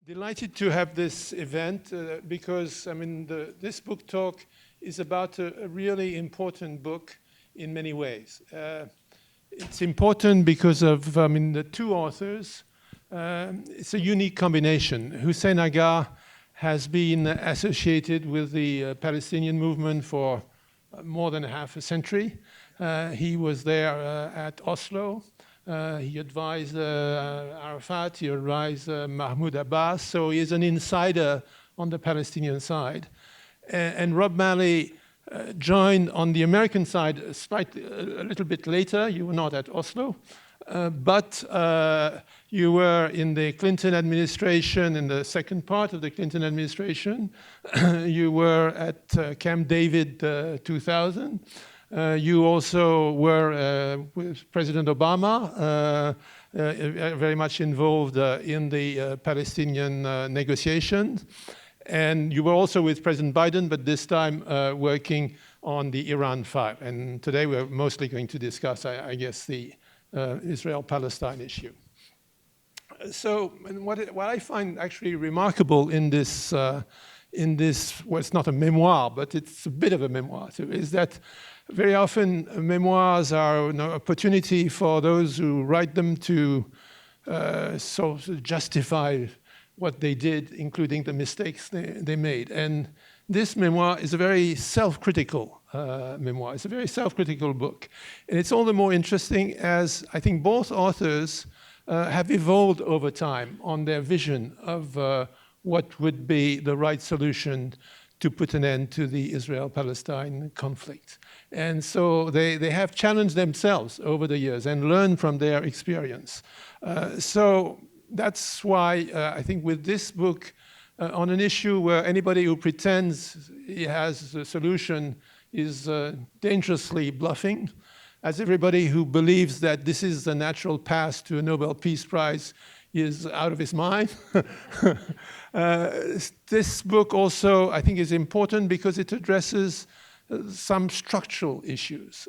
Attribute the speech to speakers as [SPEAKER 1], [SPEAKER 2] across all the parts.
[SPEAKER 1] Delighted to have this event because, this book talk is about a really important book in many ways. It's important because of, the two authors. It's a unique combination. Hussein Agha has been associated with the Palestinian movement for more than half a century. He was there at Oslo. He advised Arafat, he advised Mahmoud Abbas, so he is an insider on the Palestinian side. And Rob Malley joined on the American side a little bit later. You were not at Oslo, but you were in the Clinton administration, in the second part of the Clinton administration. You were at Camp David 2000. You also were with President Obama, very much involved in the Palestinian negotiations. And you were also with President Biden, but this time working on the Iran file. And today we're mostly going to discuss, I guess, the Israel-Palestine issue. So what I find actually remarkable in this, well, it's not a memoir, but it's a bit of a memoir too, is that very often memoirs are an opportunity for those who write them to sort of justify what they did, including the mistakes they made. And this memoir is a very self-critical memoir. It's a very self-critical book. And it's all the more interesting as I think both authors have evolved over time on their vision of what would be the right solution to put an end to the Israel-Palestine conflict. And so they have challenged themselves over the years and learned from their experience. So that's why I think with this book, on an issue where anybody who pretends he has a solution is dangerously bluffing, as everybody who believes that this is the natural path to a Nobel Peace Prize is out of his mind. This book also, I think, is important because it addresses some structural issues.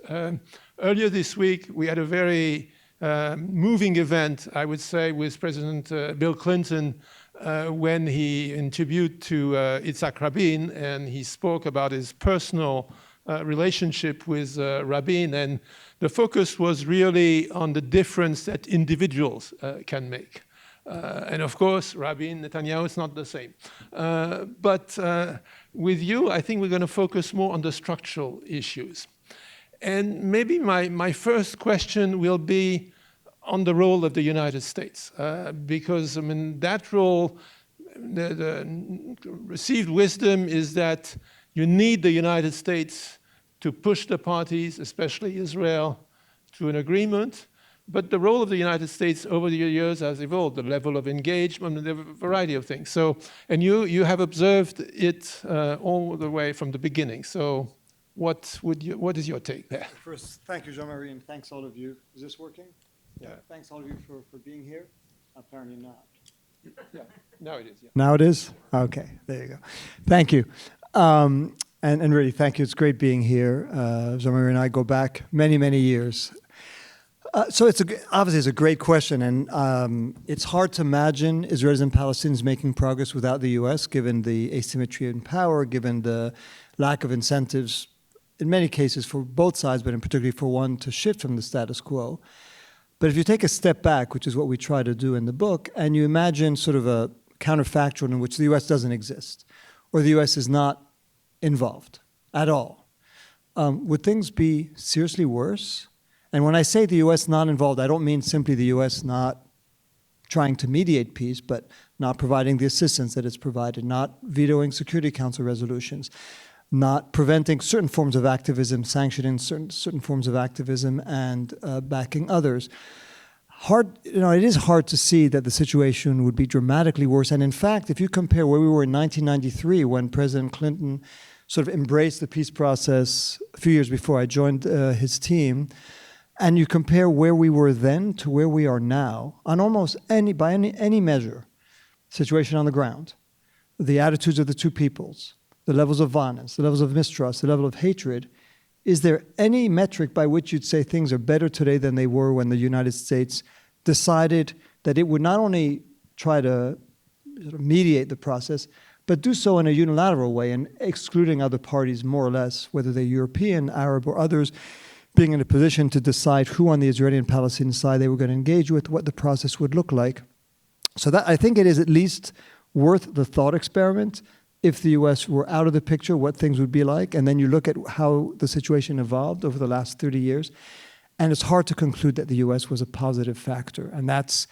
[SPEAKER 1] Earlier this week, we had a very moving event, I would say, with President Bill Clinton when he interviewed to Yitzhak Rabin, and he spoke about his personal relationship with Rabin, and the focus was really on the difference that individuals can make. And of course, Rabin, Netanyahu is not the same. But with you, I think we're going to focus more on the structural issues. And maybe my first question will be on the role of the United States, because that role, the received wisdom is that you need the United States to push the parties, especially Israel, to an agreement. But the role of the United States over the years has evolved, the level of engagement, a variety of things. So, and you have observed it all the way from the beginning. So what is your take there?
[SPEAKER 2] First, thank you, Jean-Marie, and thanks all of you. Is this working?
[SPEAKER 1] Yeah.
[SPEAKER 2] Thanks all of you for being here. Apparently not.
[SPEAKER 1] Yeah, now it is. Yeah.
[SPEAKER 2] Now it is? Okay, there you go. Thank you. And really, thank you. It's great being here. Jean-Marie and I go back many, many years. So obviously it's a great question, and it's hard to imagine Israelis and Palestinians making progress without the U.S., given the asymmetry in power, given the lack of incentives, in many cases for both sides, but in particularly for one, to shift from the status quo. But if you take a step back, which is what we try to do in the book, and you imagine sort of a counterfactual in which the U.S. doesn't exist, or the U.S. is not involved at all, would things be seriously worse? And when I say the U.S. not involved, I don't mean simply the U.S. not trying to mediate peace, but not providing the assistance that it's provided, not vetoing Security Council resolutions, not preventing certain forms of activism, sanctioning certain forms of activism, and backing others. It is hard to see that the situation would be dramatically worse. And in fact, if you compare where we were in 1993, when President Clinton sort of embraced the peace process a few years before I joined his team, and you compare where we were then to where we are now, on almost by any measure, situation on the ground, the attitudes of the two peoples, the levels of violence, the levels of mistrust, the level of hatred, is there any metric by which you'd say things are better today than they were when the United States decided that it would not only try to sort of mediate the process, but do so in a unilateral way and excluding other parties more or less, whether they're European, Arab, or others, being in a position to decide who on the Israeli and Palestinian side they were going to engage with, what the process would look like. So that I think it is at least worth the thought experiment. If the US were out of the picture, what things would be like, and then you look at how the situation evolved over the last 30 years, and it's hard to conclude that the US was a positive factor. And that's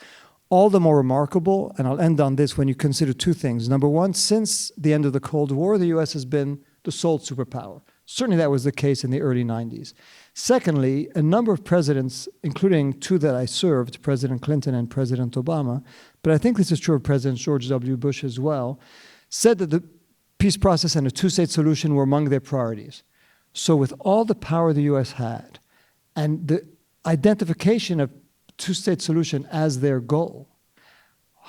[SPEAKER 2] all the more remarkable, and I'll end on this, when you consider two things. Number one, since the end of the Cold War, the US has been the sole superpower. Certainly that was the case in the early 90s. Secondly, a number of presidents, including two that I served, President Clinton and President Obama, but I think this is true of President George W. Bush as well, said that the peace process and a two-state solution were among their priorities. So with all the power the US had and the identification of two-state solution as their goal,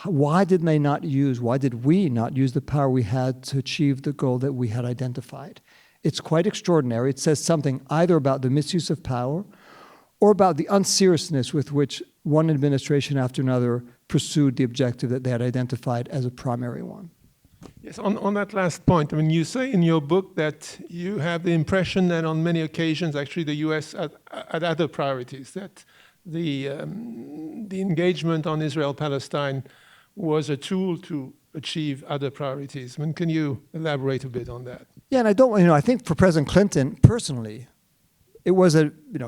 [SPEAKER 2] why did we not use the power we had to achieve the goal that we had identified? It's quite extraordinary. It says something either about the misuse of power or about the unseriousness with which one administration after another pursued the objective that they had identified as a primary one.
[SPEAKER 1] Yes, on that last point, I mean, you say in your book that you have the impression that on many occasions, actually, the US had other priorities, that the engagement on Israel-Palestine was a tool to achieve other priorities. I mean, can you elaborate a bit on that?
[SPEAKER 2] Yeah, and I think for President Clinton, personally, it was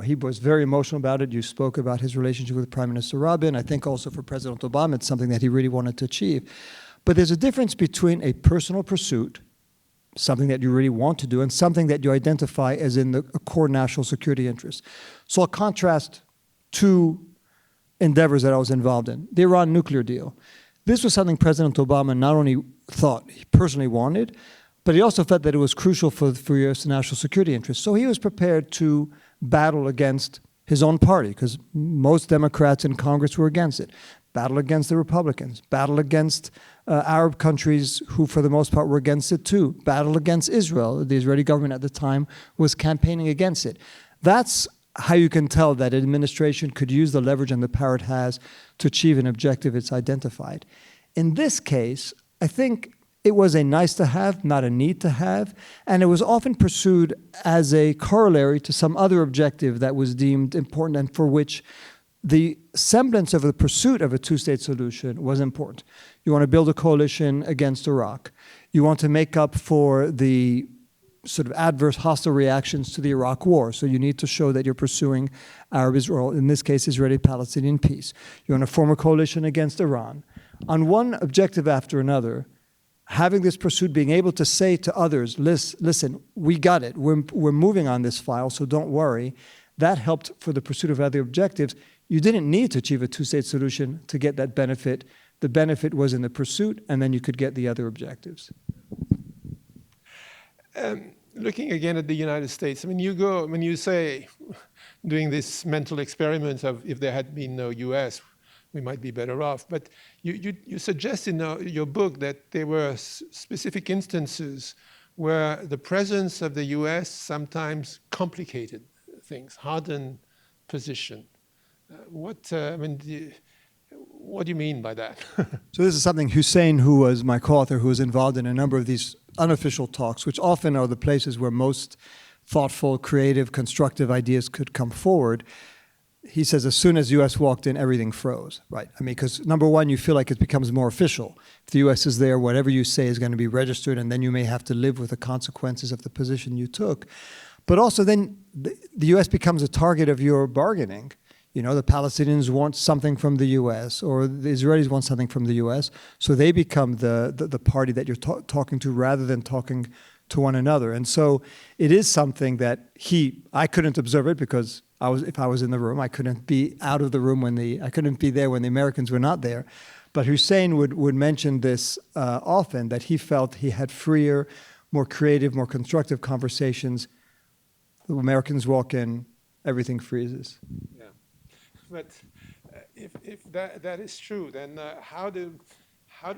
[SPEAKER 2] he was very emotional about it. You spoke about his relationship with Prime Minister Rabin. I think also for President Obama, it's something that he really wanted to achieve. But there's a difference between a personal pursuit, something that you really want to do, and something that you identify as in a core national security interest. So I'll contrast two endeavors that I was involved in. The Iran nuclear deal. This was something President Obama not only thought he personally wanted, but he also felt that it was crucial for U.S. national security interests. So he was prepared to battle against his own party, because most Democrats in Congress were against it. Battle against the Republicans. Battle against Arab countries who, for the most part, were against it too. Battle against Israel. The Israeli government at the time was campaigning against it. That's how you can tell that an administration could use the leverage and the power it has to achieve an objective it's identified. In this case, I think it was a nice to have, not a need to have, and it was often pursued as a corollary to some other objective that was deemed important and for which the semblance of the pursuit of a two-state solution was important. You want to build a coalition against Iraq. You want to make up for the sort of adverse hostile reactions to the Iraq war. So you need to show that you're pursuing Arab-Israel, in this case, Israeli-Palestinian peace. You want to form a coalition against Iran. On one objective after another, having this pursuit, being able to say to others, listen, we got it. We're moving on this file, so don't worry. That helped for the pursuit of other objectives. You didn't need to achieve a two-state solution to get that benefit. The benefit was in the pursuit, and then you could get the other objectives.
[SPEAKER 1] Looking again at the United States, I mean, you say, doing this mental experiment of if there had been no US, we might be better off. But you suggest in your book that there were specific instances where the presence of the US sometimes complicated things, hardened position. What do you mean by that?
[SPEAKER 2] So this is something Hussein, who was my co-author, who was involved in a number of these unofficial talks, which often are the places where most thoughtful, creative, constructive ideas could come forward. He says as soon as the U.S. walked in, everything froze, right? I mean, because number one, you feel like it becomes more official. If the U.S. is there, whatever you say is going to be registered, and then you may have to live with the consequences of the position you took. But also then the U.S. becomes a target of your bargaining. You know, the Palestinians want something from the U.S. or the Israelis want something from the U.S., so they become the party that you're talking to rather than talking to one another. And so it is something that I couldn't observe it because if I was in the room, I couldn't be out of the room I couldn't be there when the Americans were not there. But Hussein would mention this often, that he felt he had freer, more creative, more constructive conversations. The Americans walk in, everything freezes.
[SPEAKER 1] Yeah. But if that is true, then how do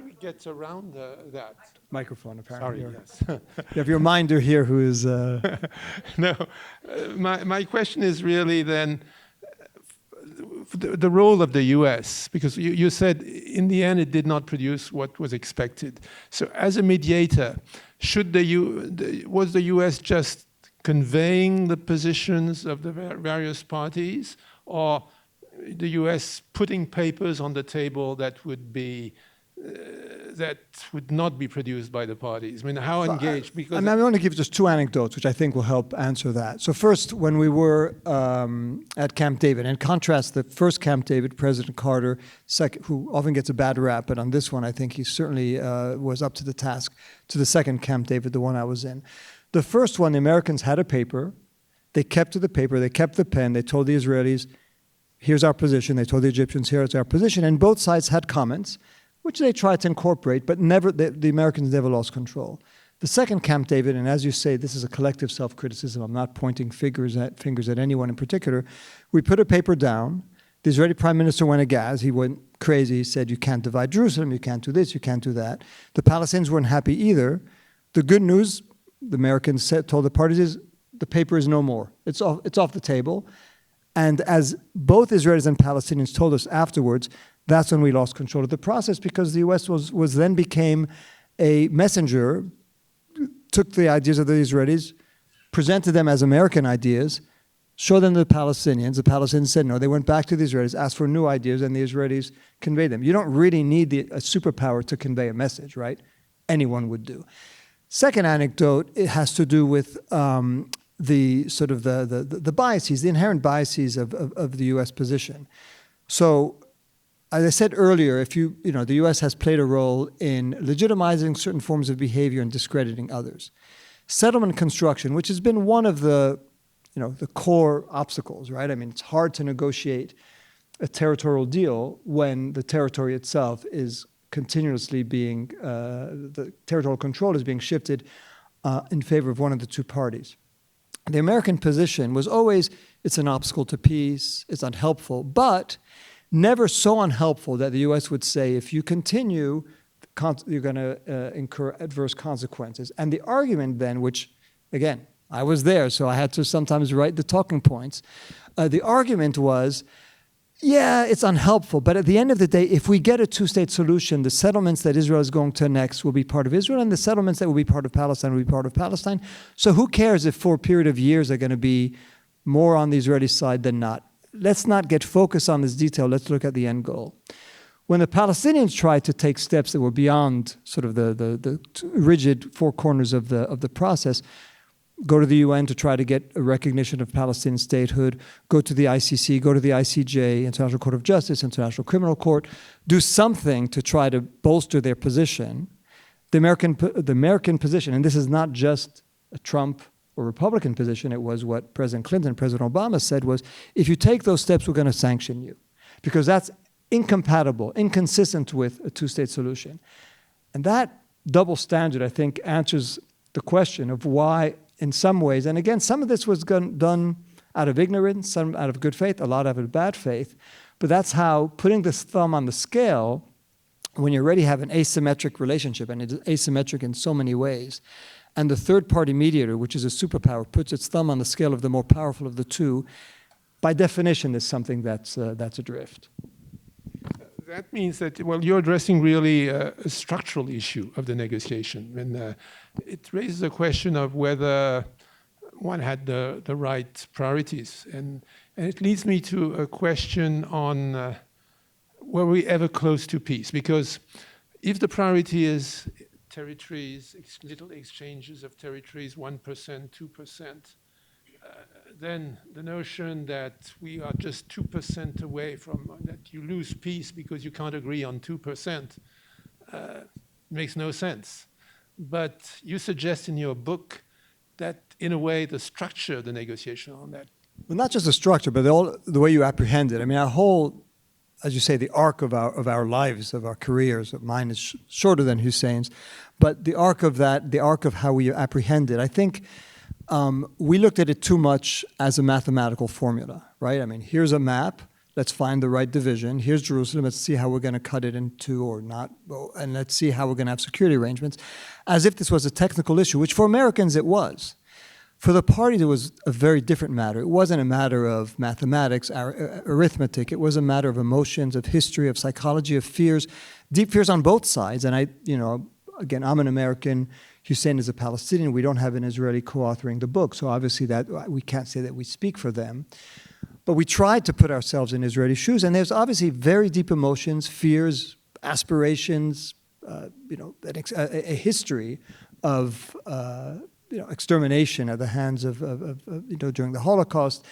[SPEAKER 1] we get around that?
[SPEAKER 2] Microphone, apparently.
[SPEAKER 1] Sorry, yes.
[SPEAKER 2] You have your minder here who is...
[SPEAKER 1] No, my question is really then, the role of the U.S., because you said in the end it did not produce what was expected. So as a mediator, was the U.S. just conveying the positions of the various parties, or the U.S. putting papers on the table that would not be produced by the parties? I mean, how engaged? Because
[SPEAKER 2] I want to give just two anecdotes, which I think will help answer that. So first, when we were at Camp David, and contrast the first Camp David, President Carter, who often gets a bad rap, but on this one, I think he certainly was up to the task, to the second Camp David, the one I was in. The first one, the Americans had a paper. They kept to the paper. They kept the pen. They told the Israelis, here's our position. They told the Egyptians, here's our position. And both sides had comments, which they tried to incorporate, but never, the Americans never lost control. The second Camp David, and as you say, this is a collective self-criticism. I'm not pointing fingers at anyone in particular. We put a paper down. The Israeli prime minister went aghast. He went crazy. He said, you can't divide Jerusalem. You can't do this. You can't do that. The Palestinians weren't happy either. The good news, the Americans told the parties, is the paper is no more. It's off the table. And as both Israelis and Palestinians told us afterwards, that's when we lost control of the process, because the U.S. was then became a messenger, took the ideas of the Israelis, presented them as American ideas, showed them to the Palestinians. The Palestinians said no. They went back to the Israelis, asked for new ideas, and the Israelis conveyed them. You don't really need a superpower to convey a message, right? Anyone would do. Second anecdote, it has to do with the sort of the biases, the inherent biases of the U.S. position. So, as I said earlier, the U.S. has played a role in legitimizing certain forms of behavior and discrediting others. Settlement construction, which has been one of the core obstacles, right? I mean, it's hard to negotiate a territorial deal when the territory itself is continuously being, the territorial control is being shifted in favor of one of the two parties. The American position was always, it's an obstacle to peace, it's unhelpful, but never so unhelpful that the U.S. would say, if you continue, you're going to incur adverse consequences. And the argument then, which, again, I was there, so I had to sometimes write the talking points. The argument was, yeah, it's unhelpful, but at the end of the day, if we get a two-state solution, the settlements that Israel is going to annex will be part of Israel, and the settlements that will be part of Palestine will be part of Palestine. So who cares if for a period of years they're going to be more on the Israeli side than not? Let's not get focused on this detail. Let's look at the end goal. When the Palestinians tried to take steps that were beyond sort of the rigid four corners of the process, go to the UN to try to get a recognition of Palestinian statehood, go to the ICC, go to the ICJ, International Court of Justice, International Criminal Court, do something to try to bolster their position. The American position, and this is not just a Trump or Republican position, it was what President Clinton and President Obama said was, if you take those steps, we're going to sanction you, because that's incompatible, inconsistent with a two-state solution. And that double standard, I think, answers the question of why, in some ways, and again, some of this was done out of ignorance, some out of good faith, a lot out of bad faith, but that's how putting this thumb on the scale, when you already have an asymmetric relationship, and it's asymmetric in so many ways, and the third-party mediator, which is a superpower, puts its thumb on the scale of the more powerful of the two, by definition is something that's adrift.
[SPEAKER 1] That means that, well, you're addressing really a structural issue of the negotiation. And it raises a question of whether one had the right priorities. And it leads me to a question on were we ever close to peace? Because if the priority is territories, little exchanges of territories, 1%, 2%, then the notion that we are just 2% away from, that you lose peace because you can't agree on 2%, makes no sense. But you suggest in your book that, in a way, the structure of the negotiation on that.
[SPEAKER 2] Well, not just the structure, but the way you apprehend it. I mean, our whole, as you say, the arc of our lives, of our careers, mine is shorter than Hussein's, but the arc of that, the arc of how we apprehend it, I think we looked at it too much as a mathematical formula, right? I mean, here's a map. Let's find the right division. Here's Jerusalem. Let's see how we're going to cut it in two or not. And let's see how we're going to have security arrangements, as if this was a technical issue, which for Americans it was. For the parties, it was a very different matter. It wasn't a matter of mathematics, arithmetic. It was a matter of emotions, of history, of psychology, of fears, deep fears on both sides. And again, I'm an American. Hussein is a Palestinian. We don't have an Israeli co-authoring the book, so obviously that we can't say that we speak for them. But we tried to put ourselves in Israeli shoes, and there's obviously very deep emotions, fears, aspirations, a history of extermination at the hands of during the Holocaust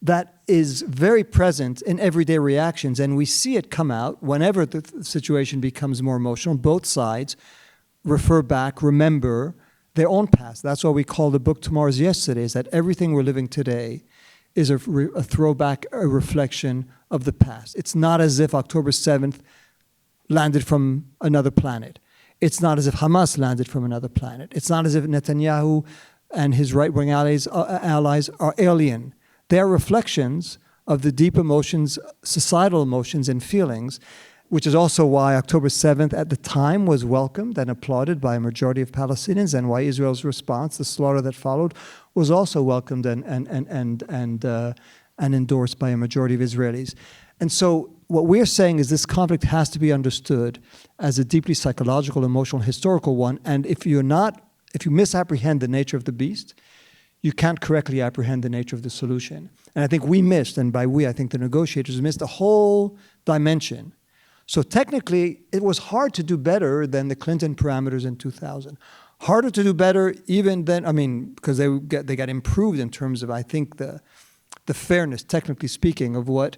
[SPEAKER 2] that is very present in everyday reactions, and we see it come out whenever the situation becomes more emotional. Both sides refer back, remember their own past. That's why we call the book Tomorrow's Yesterday, is that everything we're living today is a throwback, a reflection of the past. It's not as if October 7th landed from another planet. It's not as if Hamas landed from another planet. It's not as if Netanyahu and his right-wing allies are alien. They are reflections of the deep emotions, societal emotions and feelings, which is also why October 7th at the time was welcomed and applauded by a majority of Palestinians, and why Israel's response, the slaughter that followed, was also welcomed and endorsed by a majority of Israelis. And so what we're saying is this conflict has to be understood as a deeply psychological, emotional, historical one, and if you misapprehend the nature of the beast, you can't correctly apprehend the nature of the solution. And I think we missed, and by we, I think the negotiators missed a whole dimension. So technically, it was hard to do better than the Clinton parameters in 2000. Harder to do better even than, because they got improved in terms of, I think, the fairness, technically speaking, of what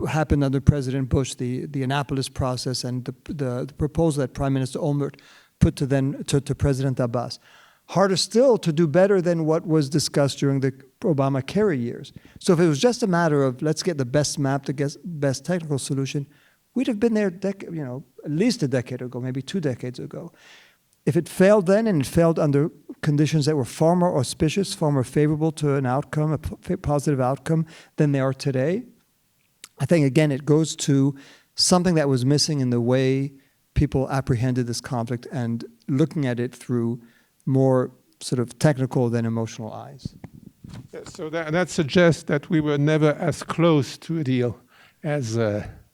[SPEAKER 2] happened under President Bush, the Annapolis process, and the proposal that Prime Minister Olmert put to President Abbas. Harder still to do better than what was discussed during the Obama-Kerry years. So if it was just a matter of let's get the best map, the best technical solution, we'd have been there at least a decade ago, maybe 2 decades ago. If it failed then, and it failed under conditions that were far more auspicious, far more favorable to an outcome, a positive outcome, than they are today, I think, again, it goes to something that was missing in the way people apprehended this conflict and looking at it through more sort of technical than emotional eyes.
[SPEAKER 1] Yeah, so that suggests that we were never as close to a deal as...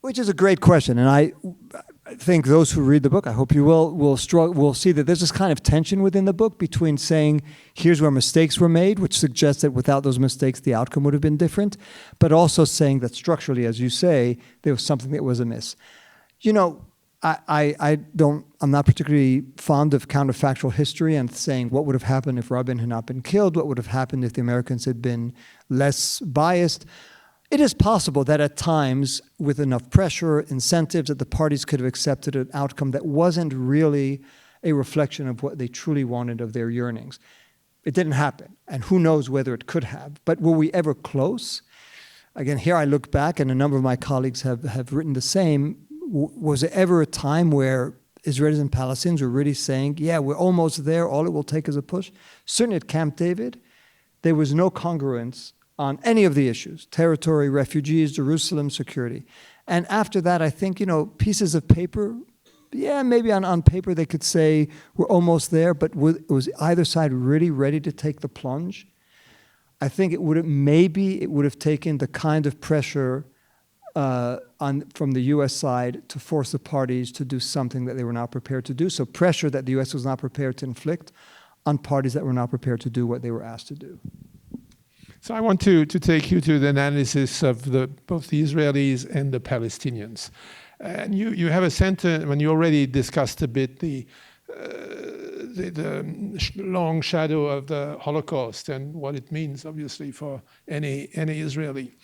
[SPEAKER 2] Which is a great question, and I think those who read the book, I hope you will see that there's this kind of tension within the book between saying, here's where mistakes were made, which suggests that without those mistakes, the outcome would have been different, but also saying that structurally, as you say, there was something that was amiss. I'm not particularly fond of counterfactual history and saying what would have happened if Rabin had not been killed, what would have happened if the Americans had been less biased. It is possible that at times, with enough pressure, incentives, that the parties could have accepted an outcome that wasn't really a reflection of what they truly wanted of their yearnings. It didn't happen, and who knows whether it could have. But were we ever close? Again, here I look back, and a number of my colleagues have written the same. Was there ever a time where Israelis and Palestinians were really saying, yeah, we're almost there, all it will take is a push? Certainly at Camp David, there was no congruence on any of the issues: territory, refugees, Jerusalem, security. And after that, I think, pieces of paper, yeah, maybe on paper they could say we're almost there, but was either side really ready to take the plunge? I think it would have taken the kind of pressure from the U.S. side to force the parties to do something that they were not prepared to do. So pressure that the U.S. was not prepared to inflict on parties that were not prepared to do what they were asked to do.
[SPEAKER 1] So I want to take you to the analysis of both the Israelis and the Palestinians. And you have a sentence, when you already discussed a bit the long shadow of the Holocaust and what it means, obviously, for any Israeli.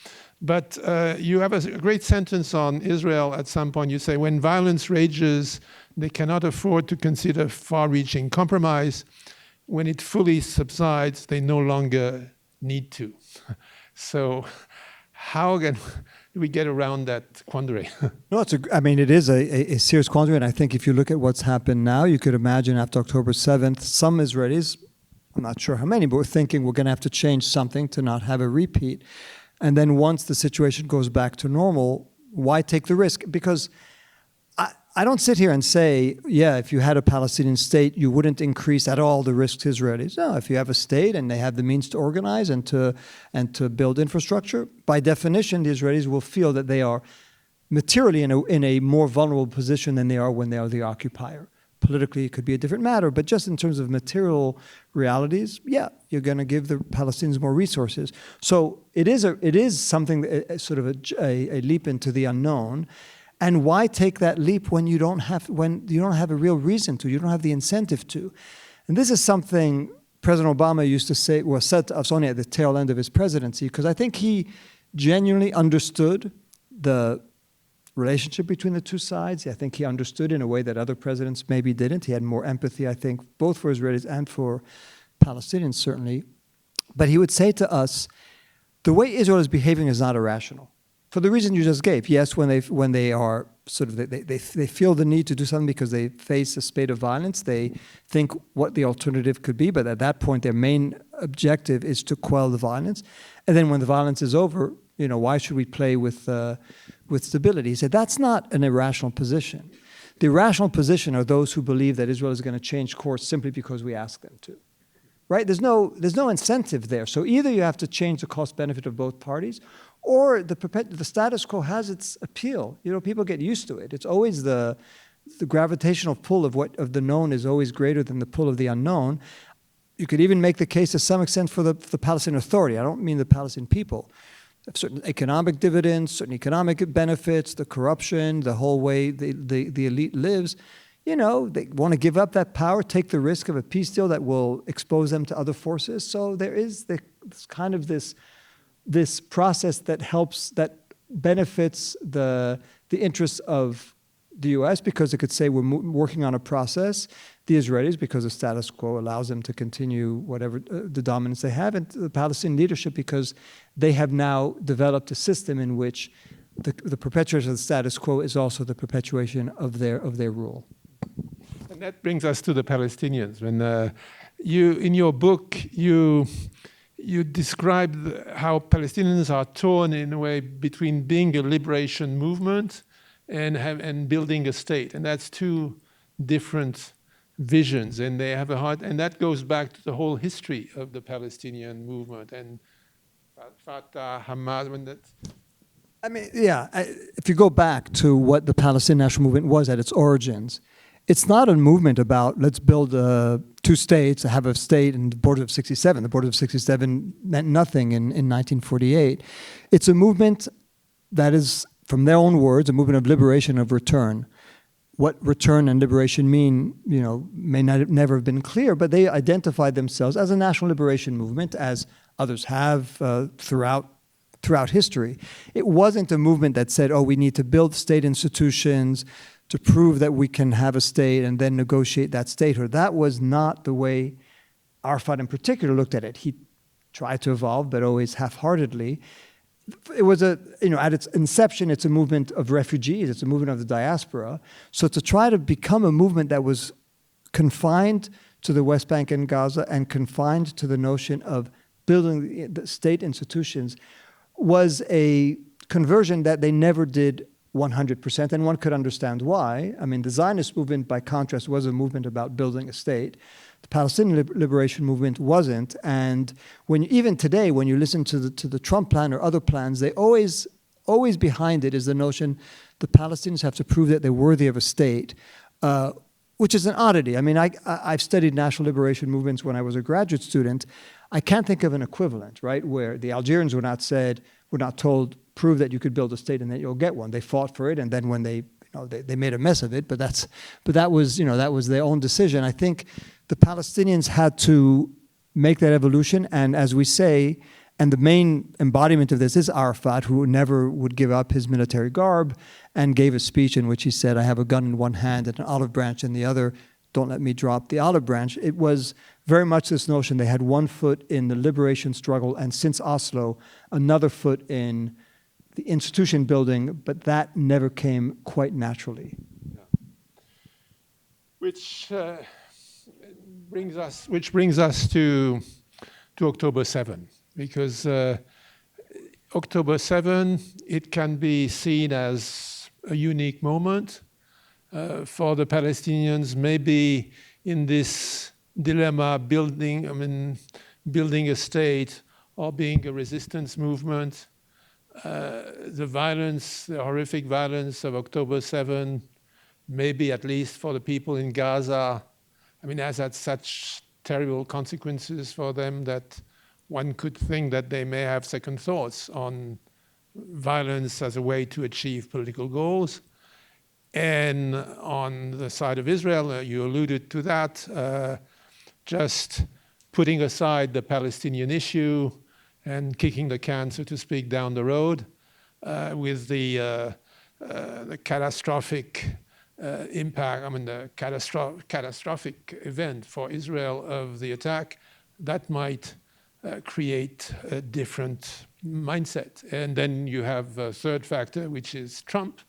[SPEAKER 1] But you have a great sentence on Israel at some point. You say, when violence rages, they cannot afford to consider far-reaching compromise. When it fully subsides, they no longer need to. So how do we get around that quandary?
[SPEAKER 2] No, it is a serious quandary, and I think if you look at what's happened now, you could imagine after October 7th, some Israelis, I'm not sure how many, but we're thinking we're going to have to change something to not have a repeat. And then once the situation goes back to normal, why take the risk? Because I don't sit here and say, yeah, if you had a Palestinian state, you wouldn't increase at all the risk to Israelis. No, if you have a state and they have the means to organize and to build infrastructure, by definition, the Israelis will feel that they are materially in a more vulnerable position than they are when they are the occupier. Politically, it could be a different matter, but just in terms of material realities, yeah, you're going to give the Palestinians more resources. So it is something, sort of a leap into the unknown. And why take that leap when you don't have a real reason to? You don't have the incentive to. And this is something President Obama used to say, well, said to us only at the tail end of his presidency, because I think he genuinely understood the relationship between the two sides. I think he understood in a way that other presidents maybe didn't. He had more empathy, I think, both for Israelis and for Palestinians, certainly. But he would say to us, the way Israel is behaving is not irrational. For the reason you just gave. Yes, when they are sort of, they feel the need to do something because they face a spate of violence, they think what the alternative could be, but at that point their main objective is to quell the violence. And then when the violence is over, why should we play with stability? He said, that's not an irrational position. The irrational position are those who believe that Israel is going to change course simply because we ask them to. Right? There's no incentive there. So either you have to change the cost benefit of both parties, or the status quo has its appeal. People get used to it. It's always the gravitational pull of the known is always greater than the pull of the unknown. You could even make the case to some extent for the Palestinian Authority. I don't mean the Palestinian people. Certain economic dividends, certain economic benefits, the corruption, the whole way the elite lives. They want to give up that power, take the risk of a peace deal that will expose them to other forces. So there is this process that benefits the interests of the U.S. because it could say we're working on a process. The Israelis, because the status quo allows them to continue whatever the dominance they have, and the Palestinian leadership because they have now developed a system in which the perpetuation of the status quo is also the perpetuation of their rule.
[SPEAKER 1] And that brings us to the Palestinians. When in your book you describe how Palestinians are torn in a way between being a liberation movement and building a state, and that's two different visions, and they have and that goes back to the whole history of the Palestinian movement and Fatah, Hamas.
[SPEAKER 2] If you go back to what the Palestinian National Movement was at its origins, it's not a movement about let's build two states, have a state in the Borders of 67. The Borders of 67 meant nothing in 1948. It's a movement that is, from their own words, a movement of liberation, of return. What return and liberation mean, may never have been clear, but they identified themselves as a national liberation movement, as others have throughout history. It wasn't a movement that said, we need to build state institutions to prove that we can have a state and then negotiate that statehood. That was not the way Arafat in particular looked at it. He tried to evolve, but always half-heartedly. It was at its inception, it's a movement of refugees, it's a movement of the diaspora. So to try to become a movement that was confined to the West Bank and Gaza and confined to the notion of building the state institutions was a conversion that they never did 100%, and one could understand why. The Zionist movement, by contrast, was a movement about building a state. The Palestinian liberation movement wasn't, and even today, when you listen to the Trump plan or other plans, they always behind it is the notion the Palestinians have to prove that they're worthy of a state, which is an oddity. I've studied national liberation movements when I was a graduate student. I can't think of an equivalent, right, where the Algerians were not told, prove that you could build a state and that you'll get one. They fought for it, and then when they made a mess of it, but that was their own decision. I think the Palestinians had to make that evolution, and as we say, and the main embodiment of this is Arafat, who never would give up his military garb and gave a speech in which he said, I have a gun in one hand and an olive branch in the other. Don't let me drop the olive branch. It was very much this notion. They had one foot in the liberation struggle, and since Oslo, another foot in the institution building, but that never came quite naturally.
[SPEAKER 1] Yeah. Which brings us to October 7, because October 7, it can be seen as a unique moment. for the Palestinians, maybe in this dilemma, building a state or being a resistance movement. The violence, the horrific violence of October 7, maybe at least for the people in Gaza, has had such terrible consequences for them that one could think that they may have second thoughts on violence as a way to achieve political goals. And on the side of Israel, you alluded to that, just putting aside the Palestinian issue and kicking the can, so to speak, down the road with the catastrophic impact, the catastrophic event for Israel of the attack, that might create a different mindset. And then you have a third factor, which is Trump,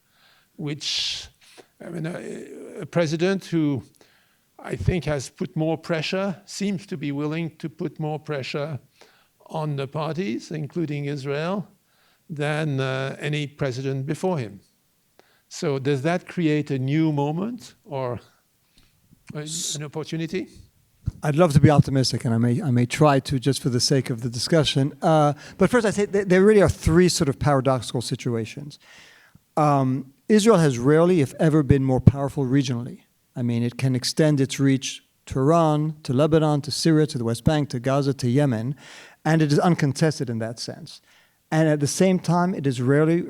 [SPEAKER 1] which, a president who I think has put more pressure, seems to be willing to put more pressure on the parties, including Israel, than any president before him. So does that create a new moment or an opportunity?
[SPEAKER 2] I'd love to be optimistic, and I may try to, just for the sake of the discussion. But first, I say there really are three sort of paradoxical situations. Israel has rarely, if ever, been more powerful regionally. It can extend its reach to Iran, to Lebanon, to Syria, to the West Bank, to Gaza, to Yemen, and it is uncontested in that sense. And at the same time, it has rarely,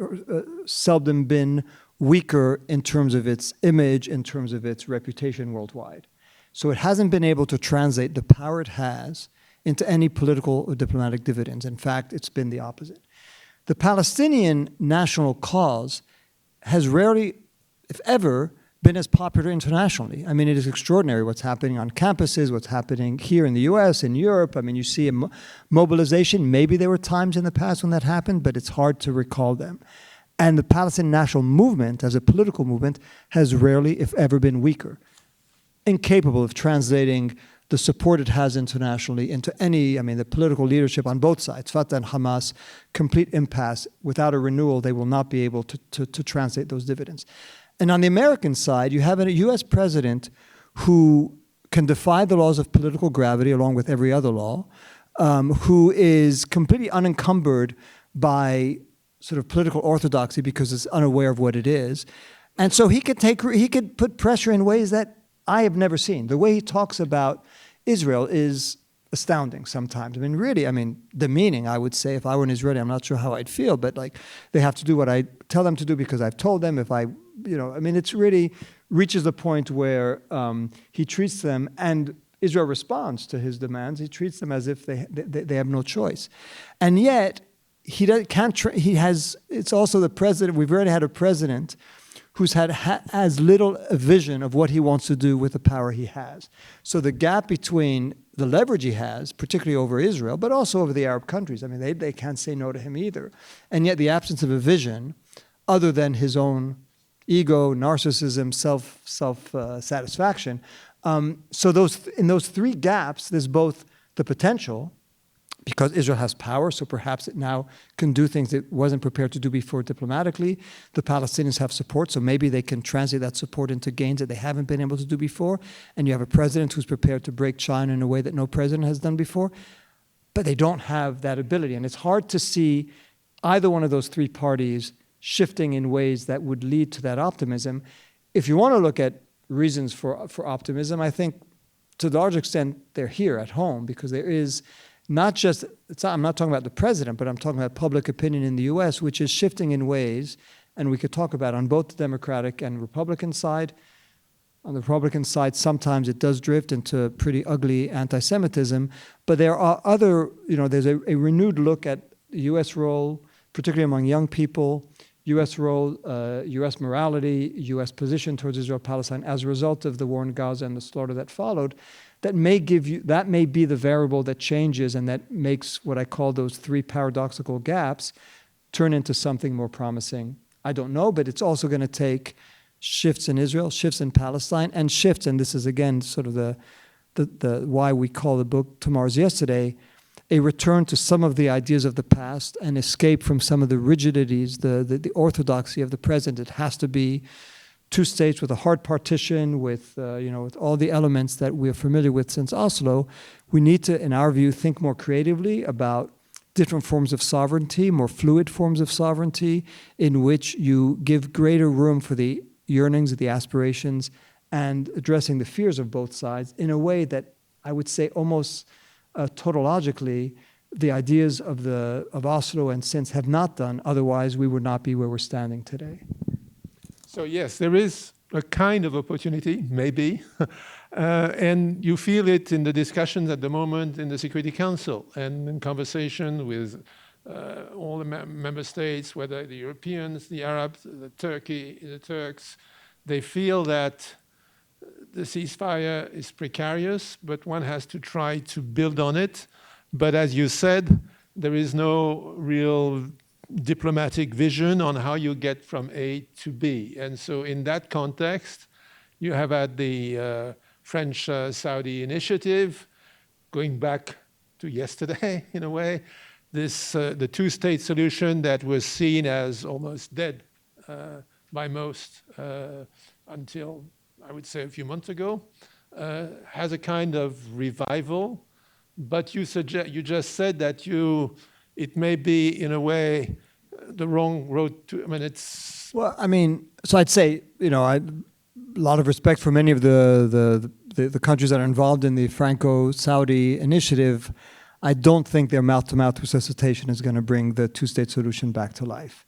[SPEAKER 2] seldom been weaker in terms of its image, in terms of its reputation worldwide. So it hasn't been able to translate the power it has into any political or diplomatic dividends. In fact, it's been the opposite. The Palestinian national cause has rarely, if ever, been as popular internationally. It is extraordinary what's happening on campuses, what's happening here in the US, in Europe. You see a mobilization. Maybe there were times in the past when that happened, but it's hard to recall them. And the Palestinian national movement, as a political movement, has rarely, if ever, been weaker, incapable of translating the support it has internationally into any, the political leadership on both sides, Fatah and Hamas, complete impasse. Without a renewal, they will not be able to translate those dividends. And on the American side, you have a US president who can defy the laws of political gravity along with every other law, who is completely unencumbered by sort of political orthodoxy because it's unaware of what it is. And so he could put pressure in ways that I have never seen. The way he talks about Israel is astounding sometimes. Really, the meaning, I would say, if I were an Israeli, I'm not sure how I'd feel, but they have to do what I tell them to do because I've told them. It's really reaches the point where he treats them, and Israel responds to his demands. He treats them as if they have no choice. And yet, it's also the president, we've already had a president who's had as little a vision of what he wants to do with the power he has. So the gap between the leverage he has, particularly over Israel, but also over the Arab countries, they can't say no to him either. And yet the absence of a vision, other than his own ego, narcissism, self-satisfaction. So in those three gaps, there's both the potential, because Israel has power, so perhaps it now can do things it wasn't prepared to do before diplomatically. The Palestinians have support, so maybe they can translate that support into gains that they haven't been able to do before. And you have a president who's prepared to break China in a way that no president has done before. But they don't have that ability. And it's hard to see either one of those three parties shifting in ways that would lead to that optimism. If you want to look at reasons for optimism, I think to a large extent they're here at home, because there is not just, I'm not talking about the president, but I'm talking about public opinion in the US, which is shifting in ways, and we could talk about on both the Democratic and Republican side. On the Republican side, sometimes it does drift into pretty ugly anti-Semitism, but there are other, there's a renewed look at the US role, particularly among young people, US role, US morality, US position towards Israel-Palestine as a result of the war in Gaza and the slaughter that followed. That may be the variable that changes and that makes what I call those three paradoxical gaps turn into something more promising. I don't know, but it's also going to take shifts in Israel, shifts in Palestine, and shifts, and this is again sort of the why we call the book Tomorrow's Yesterday, a return to some of the ideas of the past and escape from some of the rigidities, the orthodoxy of the present. It has to be two states with a hard partition, with with all the elements that we're familiar with since Oslo. We need to, in our view, think more creatively about different forms of sovereignty, more fluid forms of sovereignty, in which you give greater room for the yearnings, the aspirations, and addressing the fears of both sides in a way that I would say almost tautologically the ideas of Oslo and since have not done. Otherwise, we would not be where we're standing today.
[SPEAKER 1] So yes, there is a kind of opportunity, maybe, and you feel it in the discussions at the moment in the Security Council and in conversation with all the member states, whether the Europeans, the Arabs, the Turks. They feel that the ceasefire is precarious, but one has to try to build on it. But as you said, there is no real diplomatic vision on how you get from A to B. And so in that context, you have had the French-Saudi initiative, going back to yesterday, in a way, the two-state solution that was seen as almost dead by most until, I would say, a few months ago, has a kind of revival. But you just said that it may be, in a way, the wrong road to, it's...
[SPEAKER 2] Well, so I'd say, a lot of respect for many of the countries that are involved in the Franco-Saudi initiative. I don't think their mouth-to-mouth resuscitation is going to bring the two-state solution back to life.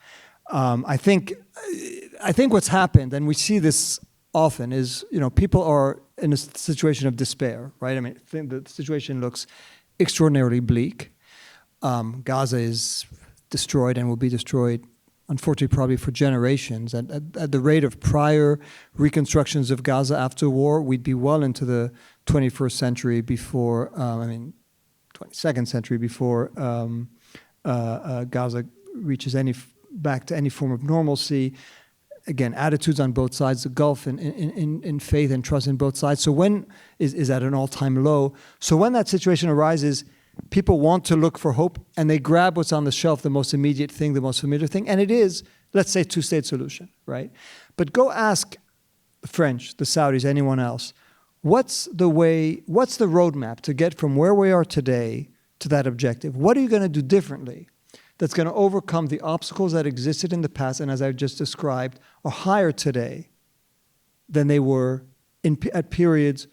[SPEAKER 2] I think what's happened, and we see this often, is, people are in a situation of despair, right? I think the situation looks extraordinarily bleak. Gaza is destroyed and will be destroyed, unfortunately, probably for generations. At the rate of prior reconstructions of Gaza after war, we'd be well into the 21st century before, 22nd century before Gaza reaches back to any form of normalcy. Again, attitudes on both sides, the gulf in faith and trust in both sides. So when is at an all-time low. So when that situation arises, people want to look for hope, and they grab what's on the shelf, the most immediate thing, the most familiar thing, and it is, let's say, two-state solution, right? But go ask the French, the Saudis, anyone else, what's the roadmap to get from where we are today to that objective? What are you going to do differently that's going to overcome the obstacles that existed in the past and, as I've just described, are higher today than they were at periods,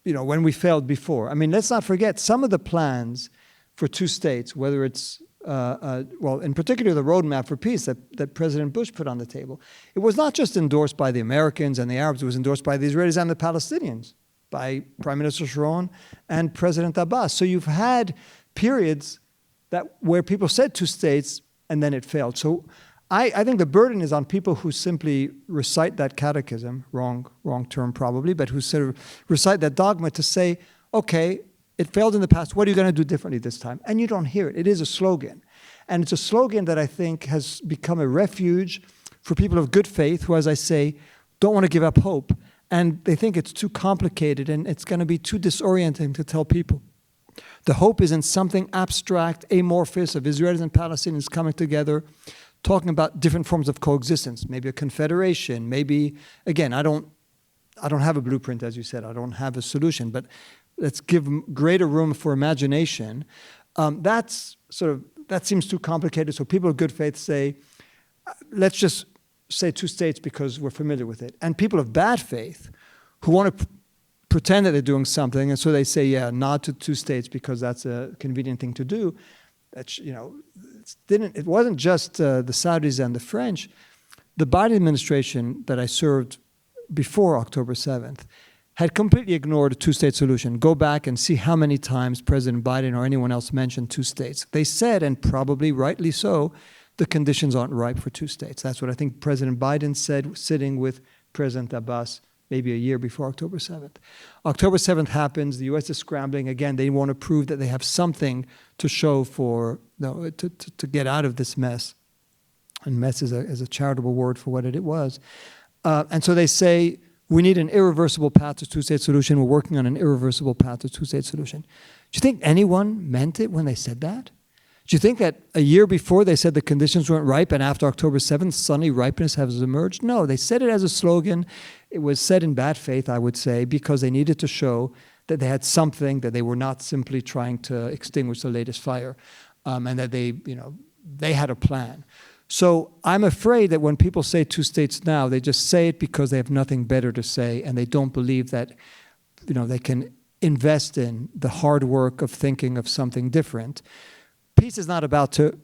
[SPEAKER 2] when we failed before? Let's not forget some of the plans for two states, whether it's, in particular the roadmap for peace that President Bush put on the table. It was not just endorsed by the Americans and the Arabs, it was endorsed by the Israelis and the Palestinians, by Prime Minister Sharon and President Abbas. So you've had periods where people said two states and then it failed. So I think the burden is on people who simply recite that catechism, wrong term probably, but who sort of recite that dogma to say, okay, it failed in the past, what are you going to do differently this time? And you don't hear it. It is a slogan. And it's a slogan that I think has become a refuge for people of good faith who, as I say, don't want to give up hope. And they think it's too complicated and it's going to be too disorienting to tell people. The hope is in something abstract, amorphous, of Israelis and Palestinians coming together, talking about different forms of coexistence, maybe a confederation, maybe, again, I don't have a blueprint, as you said, I don't have a solution, but let's give greater room for imagination. That seems too complicated, so people of good faith say, let's just say two states because we're familiar with it. And people of bad faith who want to pretend that they're doing something, and so they say, yeah, nod to two states because that's a convenient thing to do. That, it wasn't just the Saudis and the French. The Biden administration that I served before October 7th had completely ignored a two-state solution. Go back and see how many times President Biden or anyone else mentioned two states. They said, and probably rightly so, the conditions aren't ripe for two states. That's what I think President Biden said, sitting with President Abbas maybe a year before October 7th. October 7th happens, the U.S. is scrambling. Again, they want to prove that they have something to show to get out of this mess. And mess is a charitable word for what it was. And so they say, we need an irreversible path to two-state solution. We're working on an irreversible path to two-state solution. Do you think anyone meant it when they said that? Do you think that a year before they said the conditions weren't ripe, and after October 7th, suddenly ripeness has emerged? No, they said it as a slogan. It was said in bad faith, I would say, because they needed to show that they had something, that they were not simply trying to extinguish the latest fire, and that they had a plan. So I'm afraid that when people say two states now, they just say it because they have nothing better to say, and they don't believe that they can invest in the hard work of thinking of something different. Peace is not about to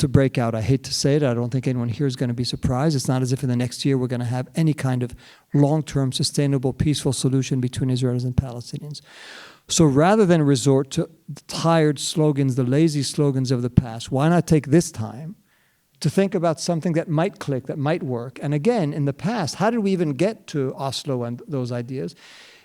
[SPEAKER 2] break out. I hate to say it. I don't think anyone here is going to be surprised. It's not as if in the next year we're going to have any kind of long-term, sustainable, peaceful solution between Israelis and Palestinians. So rather than resort to the tired slogans, the lazy slogans of the past, why not take this time to think about something that might click, that might work? And again, in the past, how did we even get to Oslo and those ideas?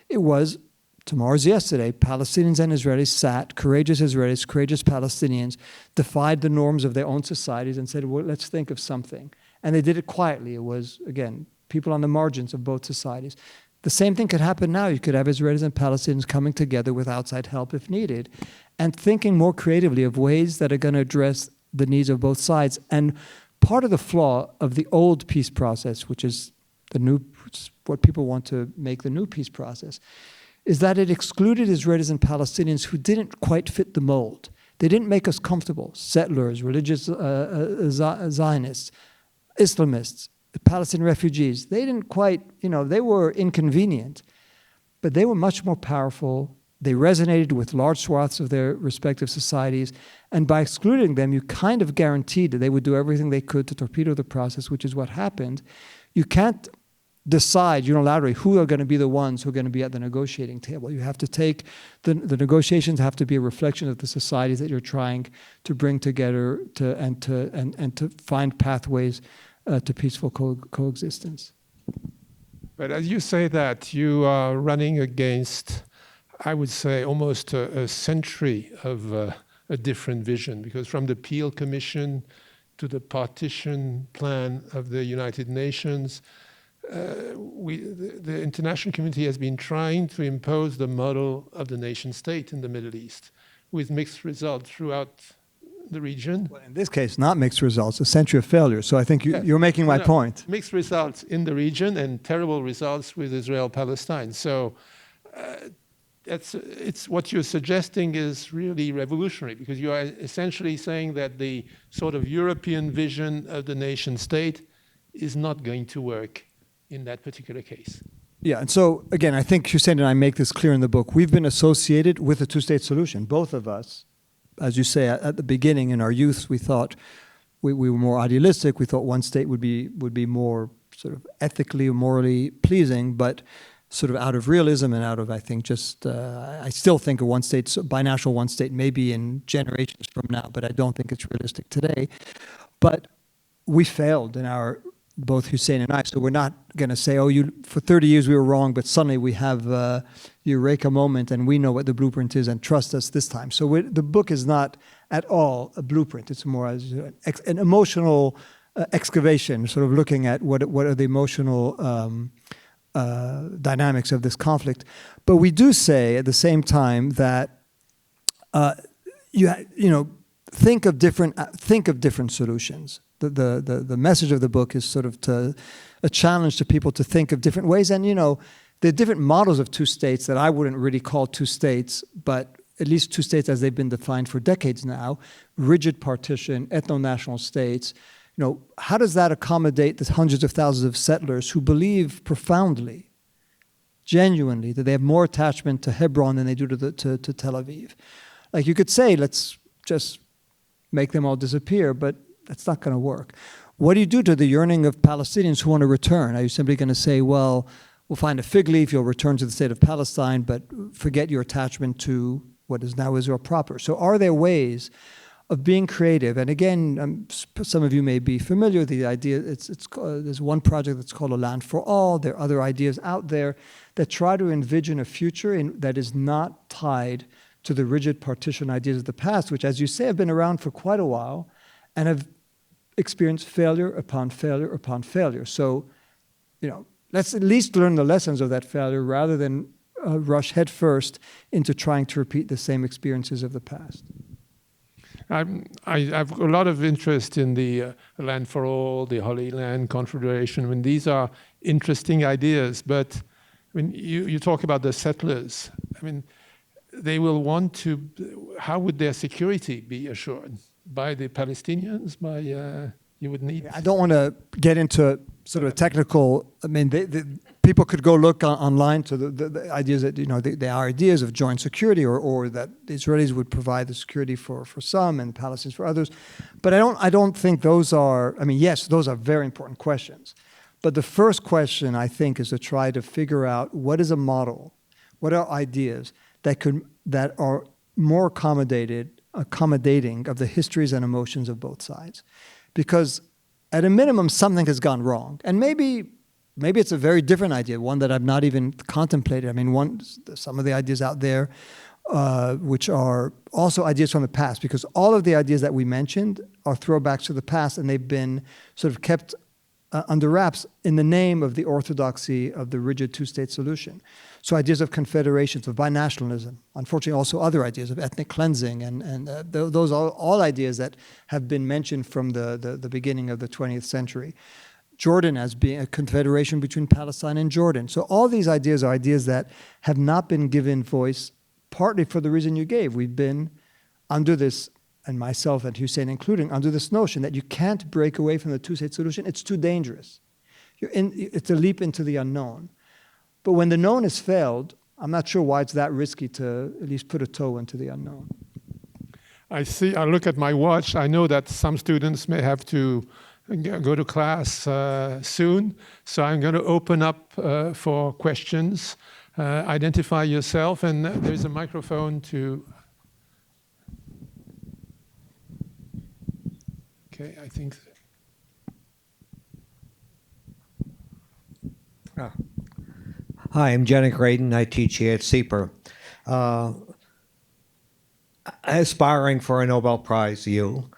[SPEAKER 2] It was tomorrow's yesterday. Palestinians and Israelis sat, courageous Israelis, courageous Palestinians, defied the norms of their own societies and said, well, let's think of something. And they did it quietly. It was, again, people on the margins of both societies. The same thing could happen now. You could have Israelis and Palestinians coming together with outside help if needed, and thinking more creatively of ways that are going to address the needs of both sides. And part of the flaw of the old peace process, which is what people want to make the new peace process, is that it excluded Israelis and Palestinians who didn't quite fit the mold. They didn't make us comfortable. Settlers, religious Zionists, Islamists, Palestinian refugees. They didn't quite, they were inconvenient, but they were much more powerful. They resonated with large swaths of their respective societies. And by excluding them, you kind of guaranteed that they would do everything they could to torpedo the process, which is what happened. You can't decide unilaterally who are going to be the ones who are going to be at the negotiating table. You have to take, the negotiations have to be a reflection of the societies that you're trying to bring together and to find pathways to peaceful coexistence.
[SPEAKER 1] But as you say that, you are running against, I would say, almost a century of a different vision, because from the Peel Commission to the partition plan of the United Nations, the international community has been trying to impose the model of the nation state in the Middle East, with mixed results throughout the region.
[SPEAKER 2] Well, in this case, not mixed results, a century of failure. So I think you're making my point.
[SPEAKER 1] Mixed results in the region and terrible results with Israel-Palestine. So it's what you're suggesting is really revolutionary, because you are essentially saying that the sort of European vision of the nation state is not going to work in that particular case.
[SPEAKER 2] Yeah, and so again, I think Hussein and I make this clear in the book. We've been associated with a two-state solution, both of us. As you say, at the beginning in our youth, we thought we were more idealistic. We thought one state would be more sort of ethically or morally pleasing, but sort of out of realism and out of, I think, just, I still think a one-state, binational one-state maybe in generations from now, but I don't think it's realistic today. But we failed in our, both Hussein and I, so we're not going to say, oh, for 30 years we were wrong, but suddenly we have the eureka moment and we know what the blueprint is and trust us this time. So the book is not at all a blueprint. It's more as an emotional excavation, sort of looking at what are the emotional dynamics of this conflict. But we do say at the same time that think of different solutions. The message of the book is sort of a challenge to people to think of different ways. And, there are different models of two states that I wouldn't really call two states, but at least two states as they've been defined for decades now, rigid partition, ethno-national states. How does that accommodate the hundreds of thousands of settlers who believe profoundly, genuinely, that they have more attachment to Hebron than they do to Tel Aviv? Like you could say, let's just make them all disappear, but that's not going to work. What do you do to the yearning of Palestinians who want to return? Are you simply going to say, well, we'll find a fig leaf, you'll return to the state of Palestine, but forget your attachment to what is now Israel proper? So are there ways of being creative? And again, some of you may be familiar with the idea. There's one project that's called A Land for All. There are other ideas out there that try to envision a future that is not tied to the rigid partition ideas of the past, which, as you say, have been around for quite a while and have experienced failure upon failure upon failure. So, let's at least learn the lessons of that failure rather than rush headfirst into trying to repeat the same experiences of the past.
[SPEAKER 1] I have a lot of interest in the Land for All, the Holy Land Confederation. I mean, these are interesting ideas, but I mean, you talk about the settlers. I mean, they will want to, how would their security be assured? By the Palestinians? By, you would need...
[SPEAKER 2] I don't want to get into sort of a technical, I mean, people could go look online to the ideas that, you know, there are ideas of joint security or that the Israelis would provide the security for some and Palestinians for others. But I don't think those are, I mean, yes, those are very important questions. But the first question, I think, is to try to figure out what is a model, what are ideas that are more accommodating of the histories and emotions of both sides. Because at a minimum, something has gone wrong. And maybe it's a very different idea, one that I've not even contemplated. I mean, some of the ideas out there, which are also ideas from the past, because all of the ideas that we mentioned are throwbacks to the past, and they've been sort of kept under wraps in the name of the orthodoxy of the rigid two-state solution. So ideas of confederations, of binationalism, unfortunately also other ideas of ethnic cleansing, and those are all ideas that have been mentioned from the beginning of the 20th century. Jordan as being a confederation between Palestine and Jordan. So all these ideas are ideas that have not been given voice, partly for the reason you gave. We've been under this, and myself and Hussein including, under this notion that you can't break away from the two-state solution. It's too dangerous. It's a leap into the unknown. But when the known has failed, I'm not sure why it's that risky to at least put a toe into the unknown.
[SPEAKER 1] I look at my watch. I know that some students may have to go to class soon. So I'm going to open up for questions. Identify yourself, and there's a microphone to... Okay, I think...
[SPEAKER 3] Hi, I'm Jenna Graydon. I teach here at CEPR. Aspiring for a Nobel Prize, you.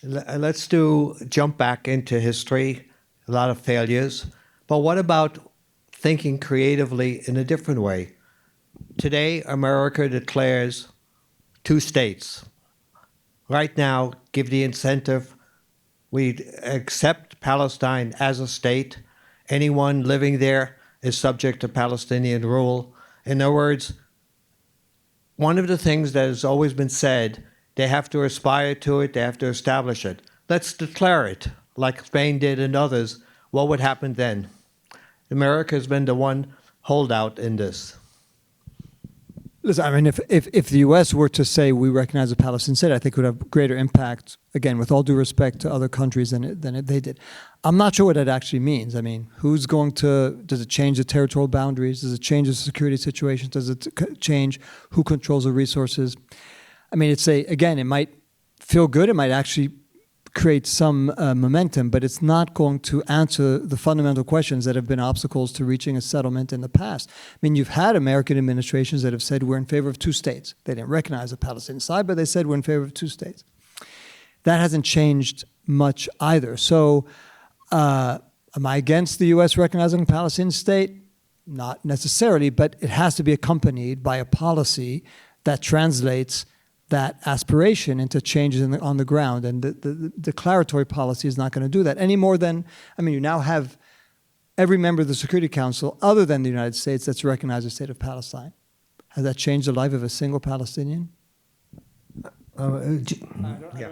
[SPEAKER 3] Let's jump back into history, a lot of failures. But what about thinking creatively in a different way? Today, America declares 2 states. Right now, give the incentive. We accept Palestine as a state. Anyone living there is subject to Palestinian rule. In other words, one of the things that has always been said, they have to aspire to it, they have to establish it. Let's declare it, like Spain did and others. What would happen then? America has been the one holdout in this.
[SPEAKER 2] Listen, I mean, if the U.S. were to say we recognize a Palestinian state, I think it would have greater impact, again, with all due respect to other countries than they did. I'm not sure what that actually means. I mean, does it change the territorial boundaries? Does it change the security situation? Does it change who controls the resources? I mean, again, it might feel good. It might actually create some momentum, but it's not going to answer the fundamental questions that have been obstacles to reaching a settlement in the past. I mean, you've had American administrations that have said we're in favor of 2 states. They didn't recognize the Palestinian side, but they said we're in favor of 2 states. That hasn't changed much either. So am I against the U.S. recognizing a Palestinian state? Not necessarily, but it has to be accompanied by a policy that translates that aspiration into changes on the ground. And the declaratory policy is not going to do that any more than, I mean, you now have every member of the Security Council other than the United States that's recognized the state of Palestine. Has that changed the life of a single Palestinian?
[SPEAKER 3] Yeah.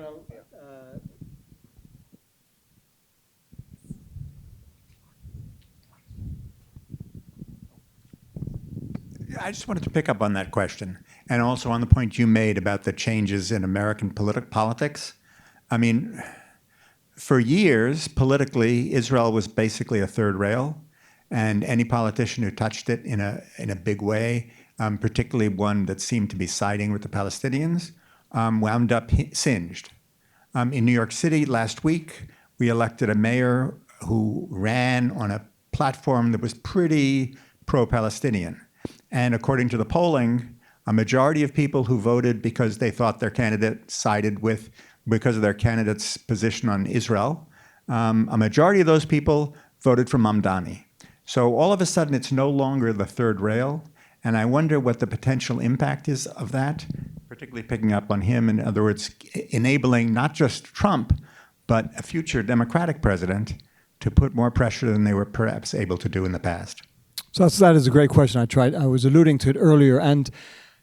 [SPEAKER 4] I just wanted to pick up on that question, and also on the point you made about the changes in American politics. I mean, for years, politically, Israel was basically a third rail, and any politician who touched it in a big way, particularly one that seemed to be siding with the Palestinians, wound up singed. In New York City last week, we elected a mayor who ran on a platform that was pretty pro-Palestinian. And according to the polling, a majority of people who voted because they thought their candidate sided with, because of their candidate's position on Israel, a majority of those people voted for Mamdani. So all of a sudden, it's no longer the third rail. And I wonder what the potential impact is of that, particularly picking up on him, in other words, enabling not just Trump, but a future Democratic president to put more pressure than they were perhaps able to do in the past?
[SPEAKER 2] So that is a great question. I was alluding to it earlier, and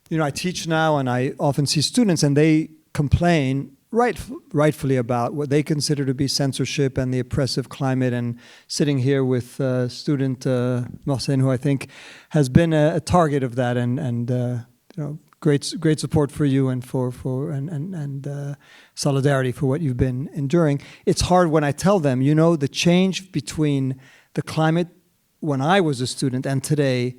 [SPEAKER 2] I teach now, and I often see students, and they complain rightfully about what they consider to be censorship and the oppressive climate. And sitting here with student Mohsen, who I think has been a target of that, and great support for you and for solidarity for what you've been enduring. It's hard when I tell them, the change between the climate when I was a student and today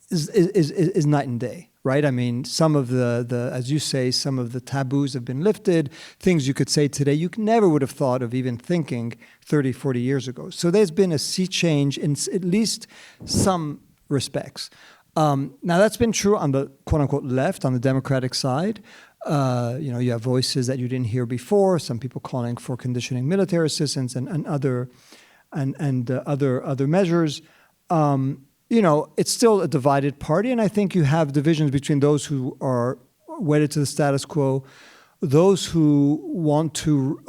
[SPEAKER 2] is night and day, right? I mean, some of the as you say, some of the taboos have been lifted, things you could say today you never would have thought of even thinking 30, 40 years ago. So there's been a sea change in at least some respects. Now, that's been true on the quote-unquote left, on the Democratic side. You have voices that you didn't hear before, some people calling for conditioning military assistance and other measures. It's still a divided party, and I think you have divisions between those who are wedded to the status quo, those who want to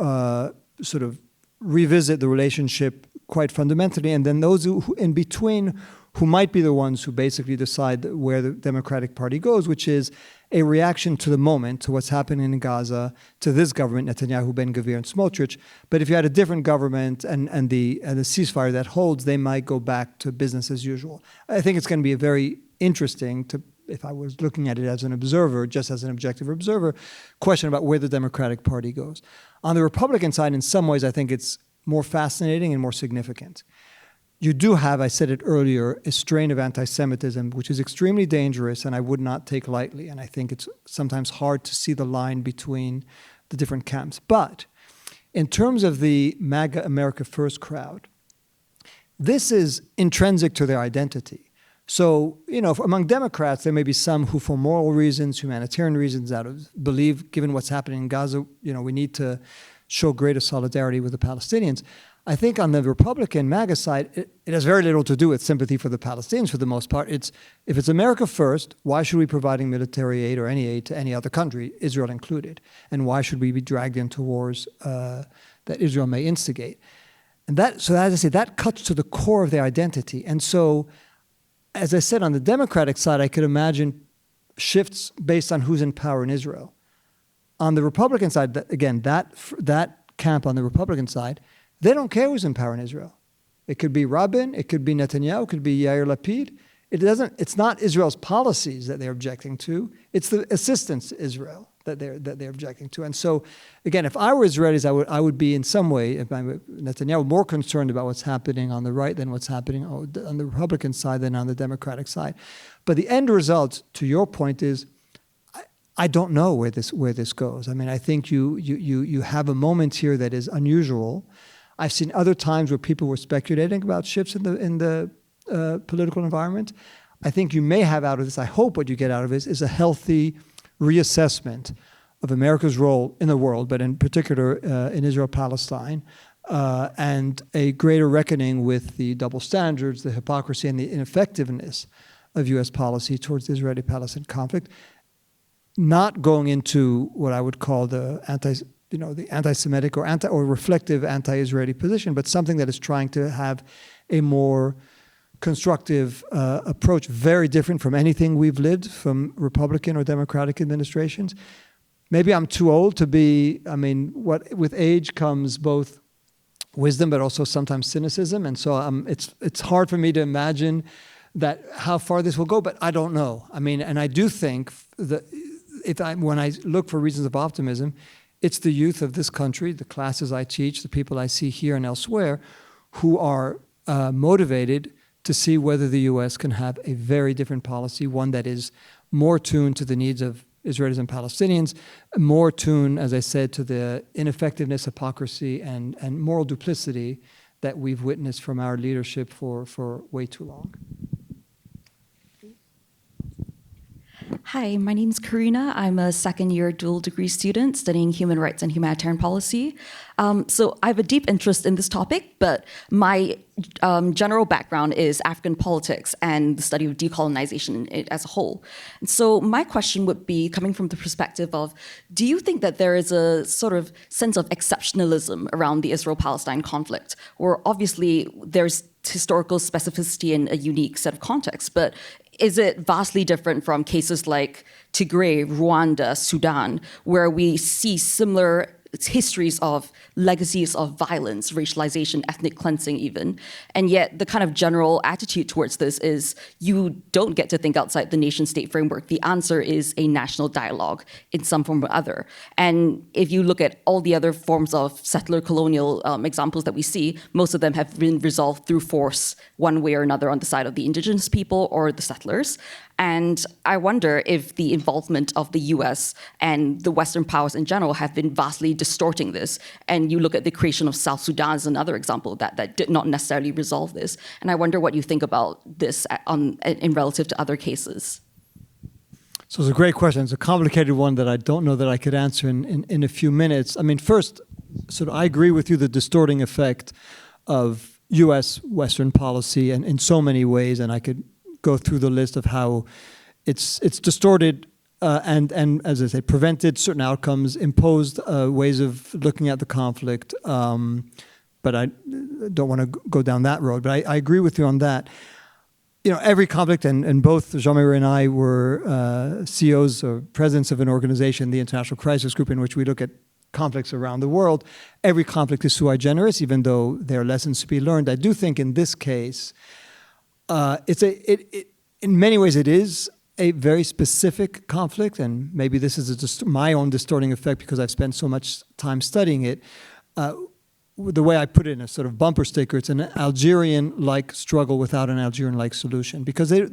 [SPEAKER 2] sort of revisit the relationship quite fundamentally, and then those who in between, who might be the ones who basically decide where the Democratic Party goes, which is a reaction to the moment, to what's happening in Gaza, to this government, Netanyahu, Ben-Gvir, and Smotrich. But if you had a different government and the ceasefire that holds, they might go back to business as usual. I think it's going to be a very interesting, if I was looking at it as an observer, just as an objective observer, question about where the Democratic Party goes. On the Republican side, in some ways, I think it's more fascinating and more significant. You do have, I said it earlier, a strain of anti-Semitism, which is extremely dangerous and I would not take lightly. And I think it's sometimes hard to see the line between the different camps. But in terms of the MAGA America First crowd, this is intrinsic to their identity. So, among Democrats, there may be some who, for moral reasons, humanitarian reasons, believe, given what's happening in Gaza, we need to show greater solidarity with the Palestinians. I think on the Republican MAGA side, it has very little to do with sympathy for the Palestinians for the most part. If it's America first, why should we be providing military aid or any aid to any other country, Israel included? And why should we be dragged into wars that Israel may instigate? And so as I say, that cuts to the core of their identity. And so, as I said, on the Democratic side, I could imagine shifts based on who's in power in Israel. On the Republican side, that camp on the Republican side, they don't care who's in power in Israel. It could be Rabin, it could be Netanyahu, it could be Yair Lapid. It's not Israel's policies that they're objecting to. It's the assistance to Israel that they're objecting to. And so, again, if I were Israelis, I would be in some way, if I'm Netanyahu, more concerned about what's happening on the right than what's happening on the Republican side than on the Democratic side. But the end result, to your point, is I don't know where this goes. I mean, I think you have a moment here that is unusual. I've seen other times where people were speculating about shifts in the political environment. I think you may have out of this, I hope what you get out of this is a healthy reassessment of America's role in the world, but in particular in Israel-Palestine, and a greater reckoning with the double standards, the hypocrisy, and the ineffectiveness of U.S. policy towards the Israeli-Palestine conflict, not going into what I would call the anti-Semitic or reflective anti-Israeli position, but something that is trying to have a more constructive approach, very different from anything we've lived from Republican or Democratic administrations. Maybe I'm too old to be, with age comes both wisdom, but also sometimes cynicism. And so it's hard for me to imagine that how far this will go, but I don't know. And I do think that when I look for reasons of optimism, it's the youth of this country, the classes I teach, the people I see here and elsewhere, who are motivated to see whether the U.S. can have a very different policy, one that is more tuned to the needs of Israelis and Palestinians, more tuned, as I said, to the ineffectiveness, hypocrisy, and moral duplicity that we've witnessed from our leadership for way too long.
[SPEAKER 5] Hi, my name's Karina. I'm a second-year dual degree student studying human rights and humanitarian policy. So I have a deep interest in this topic, but my general background is African politics and the study of decolonization as a whole. And so my question would be coming from the perspective of, do you think that there is a sort of sense of exceptionalism around the Israel-Palestine conflict? Or obviously there's historical specificity and a unique set of contexts, but is it vastly different from cases like Tigray, Rwanda, Sudan, where we see similar histories of legacies of violence, racialization, ethnic cleansing even, and yet the kind of general attitude towards this is you don't get to think outside the nation state framework. The answer is a national dialogue in some form or other. And if you look at all the other forms of settler colonial examples that we see, most of them have been resolved through force one way or another on the side of the indigenous people or the settlers. And I wonder if the involvement of the US and the Western powers in general have been vastly distorting this. And you look at the creation of South Sudan as another example that did not necessarily resolve this. And I wonder what you think about this in relative to other cases.
[SPEAKER 2] So it's a great question. It's a complicated one that I don't know that I could answer in a few minutes. I mean, first, sort of, I agree with you, the distorting effect of US Western policy and in so many ways, and I could go through the list of how it's distorted and as I say, prevented certain outcomes, imposed ways of looking at the conflict. But I don't want to go down that road. But I agree with you on that. You know, every conflict, and both Jean-Marie and I were CEOs or presidents of an organization, the International Crisis Group, in which we look at conflicts around the world. Every conflict is sui generis, even though there are lessons to be learned. I do think in this case, in many ways, it is a very specific conflict, and maybe this is my own distorting effect because I've spent so much time studying it. The way I put it in a sort of bumper sticker, it's an Algerian-like struggle without an Algerian-like solution. Because I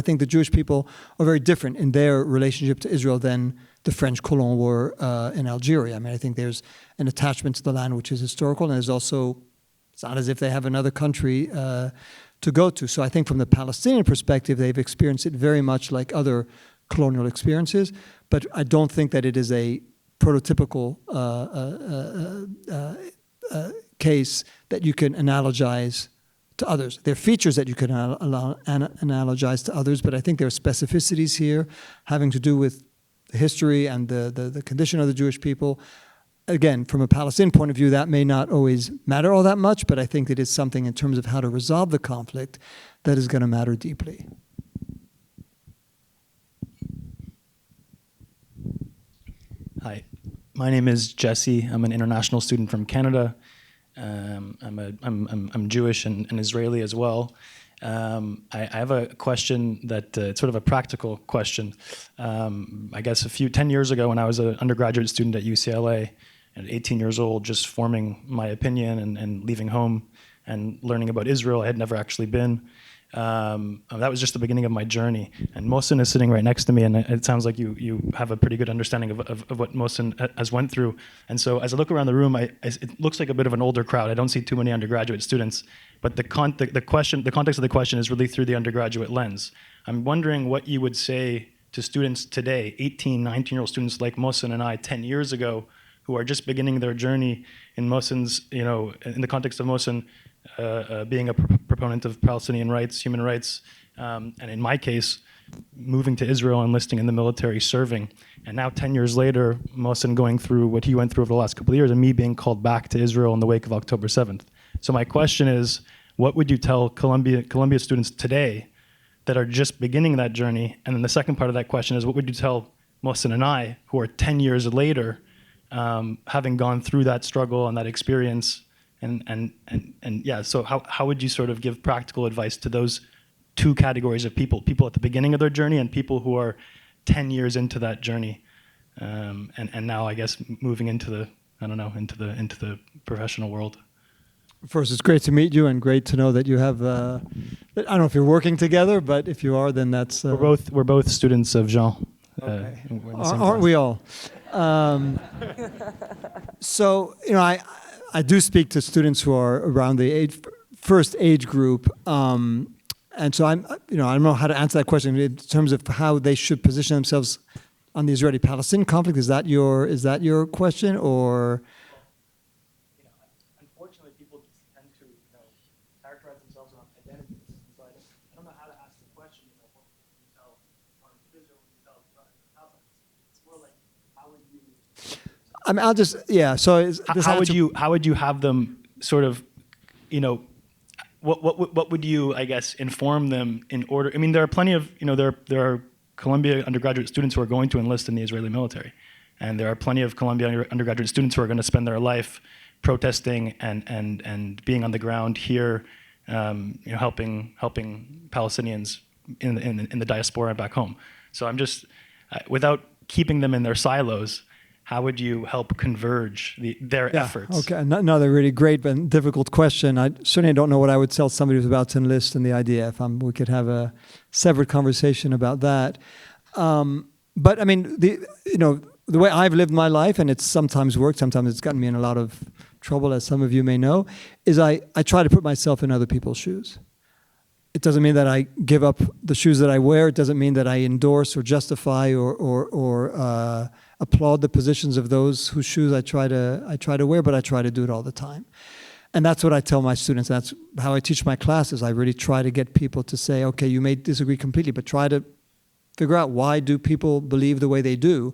[SPEAKER 2] think the Jewish people are very different in their relationship to Israel than the French colons were in Algeria. I mean, I think there's an attachment to the land which is historical, and there's also, it's not as if they have another country to go to. So I think from the Palestinian perspective, they've experienced it very much like other colonial experiences, but I don't think that it is a prototypical case that you can analogize to others. There are features that you can analogize to others, but I think there are specificities here having to do with the history and the condition of the Jewish people. Again, from a Palestinian point of view, that may not always matter all that much, but I think it is something in terms of how to resolve the conflict that is going to matter deeply.
[SPEAKER 6] Hi, my name is Jesse. I'm an international student from Canada. I'm Jewish and Israeli as well. I have a question that it's sort of a practical question. I guess 10 years ago when I was an undergraduate student at UCLA, at 18 years old, just forming my opinion and leaving home and learning about Israel. I had never actually been. That was just the beginning of my journey. And Mohsen is sitting right next to me, and it sounds like you have a pretty good understanding of what Mohsen has went through. And so as I look around the room, it looks like a bit of an older crowd. I don't see too many undergraduate students, but the context of the question is really through the undergraduate lens. I'm wondering what you would say to students today, 18, 19-year-old students like Mohsen and I 10 years ago, who are just beginning their journey in Mohsen's, in the context of Mohsen being a proponent of Palestinian rights, human rights, and in my case, moving to Israel, enlisting in the military, serving. And now 10 years later, Mohsen going through what he went through over the last couple of years, and me being called back to Israel in the wake of October 7th. So my question is, what would you tell Columbia students today that are just beginning that journey? And then the second part of that question is, what would you tell Mohsen and I, who are 10 years later, having gone through that struggle and that experience, so how would you sort of give practical advice to those two categories of people at the beginning of their journey and people who are 10 years into that journey, and now I guess moving into the professional world?
[SPEAKER 2] First, it's great to meet you and great to know that you have, I don't know if you're working together, but if you are, then that's...
[SPEAKER 6] We're both students of Jean.
[SPEAKER 2] Okay. Aren't we all? So, I do speak to students who are around the first age group, and And so I don't know how to answer that question in terms of how they should position themselves on the Israeli-Palestinian conflict. Is that your question, or?
[SPEAKER 6] Unfortunately, people tend to characterize themselves on identities. So I don't know how to ask the question. What you tell Israel, what you tell Palestine. It's more like, how would you?
[SPEAKER 2] I mean, I'll just So
[SPEAKER 6] how would you have them sort of, what would you, I guess, inform them in order? I mean, there are plenty of there are Columbia undergraduate students who are going to enlist in the Israeli military, and there are plenty of Columbia undergraduate students who are going to spend their life protesting and being on the ground here, helping Palestinians in the diaspora and back home. So I'm just without keeping them in their silos. How would you help converge their efforts?
[SPEAKER 2] Okay, another really great but difficult question. I certainly don't know what I would tell somebody who's about to enlist in the IDF. We could have a separate conversation about that. But I mean, the way I've lived my life, and it's sometimes worked, sometimes it's gotten me in a lot of trouble, as some of you may know, is I try to put myself in other people's shoes. It doesn't mean that I give up the shoes that I wear. It doesn't mean that I endorse or justify or applaud the positions of those whose shoes I try to wear, but I try to do it all the time. And that's what I tell my students. That's how I teach my classes. I really try to get people to say, okay, you may disagree completely, but try to figure out, why do people believe the way they do?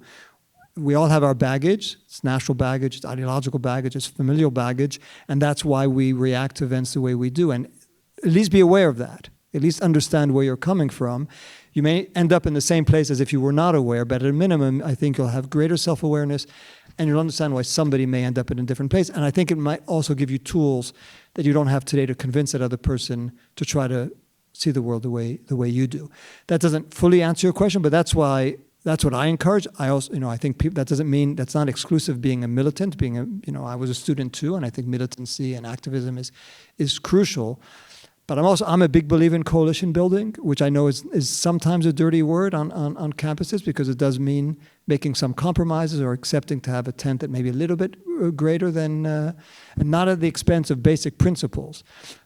[SPEAKER 2] We all have our baggage. It's national baggage, it's ideological baggage, it's familial baggage, and that's why we react to events the way we do. And at least be aware of that. At least understand where you're coming from. You may end up in the same place as if you were not aware, but at a minimum, I think you'll have greater self-awareness, and you'll understand why somebody may end up in a different place. And I think it might also give you tools that you don't have today to convince that other person to try to see the world the way you do. That doesn't fully answer your question, but that's what I encourage. I also, I think that doesn't mean, that's not exclusive being a militant. I was a student too, and I think militancy and activism is crucial. But I'm a big believer in coalition building, which I know is sometimes a dirty word on campuses, because it does mean making some compromises or accepting to have a tent that may be a little bit greater than, and not at the expense of basic principles.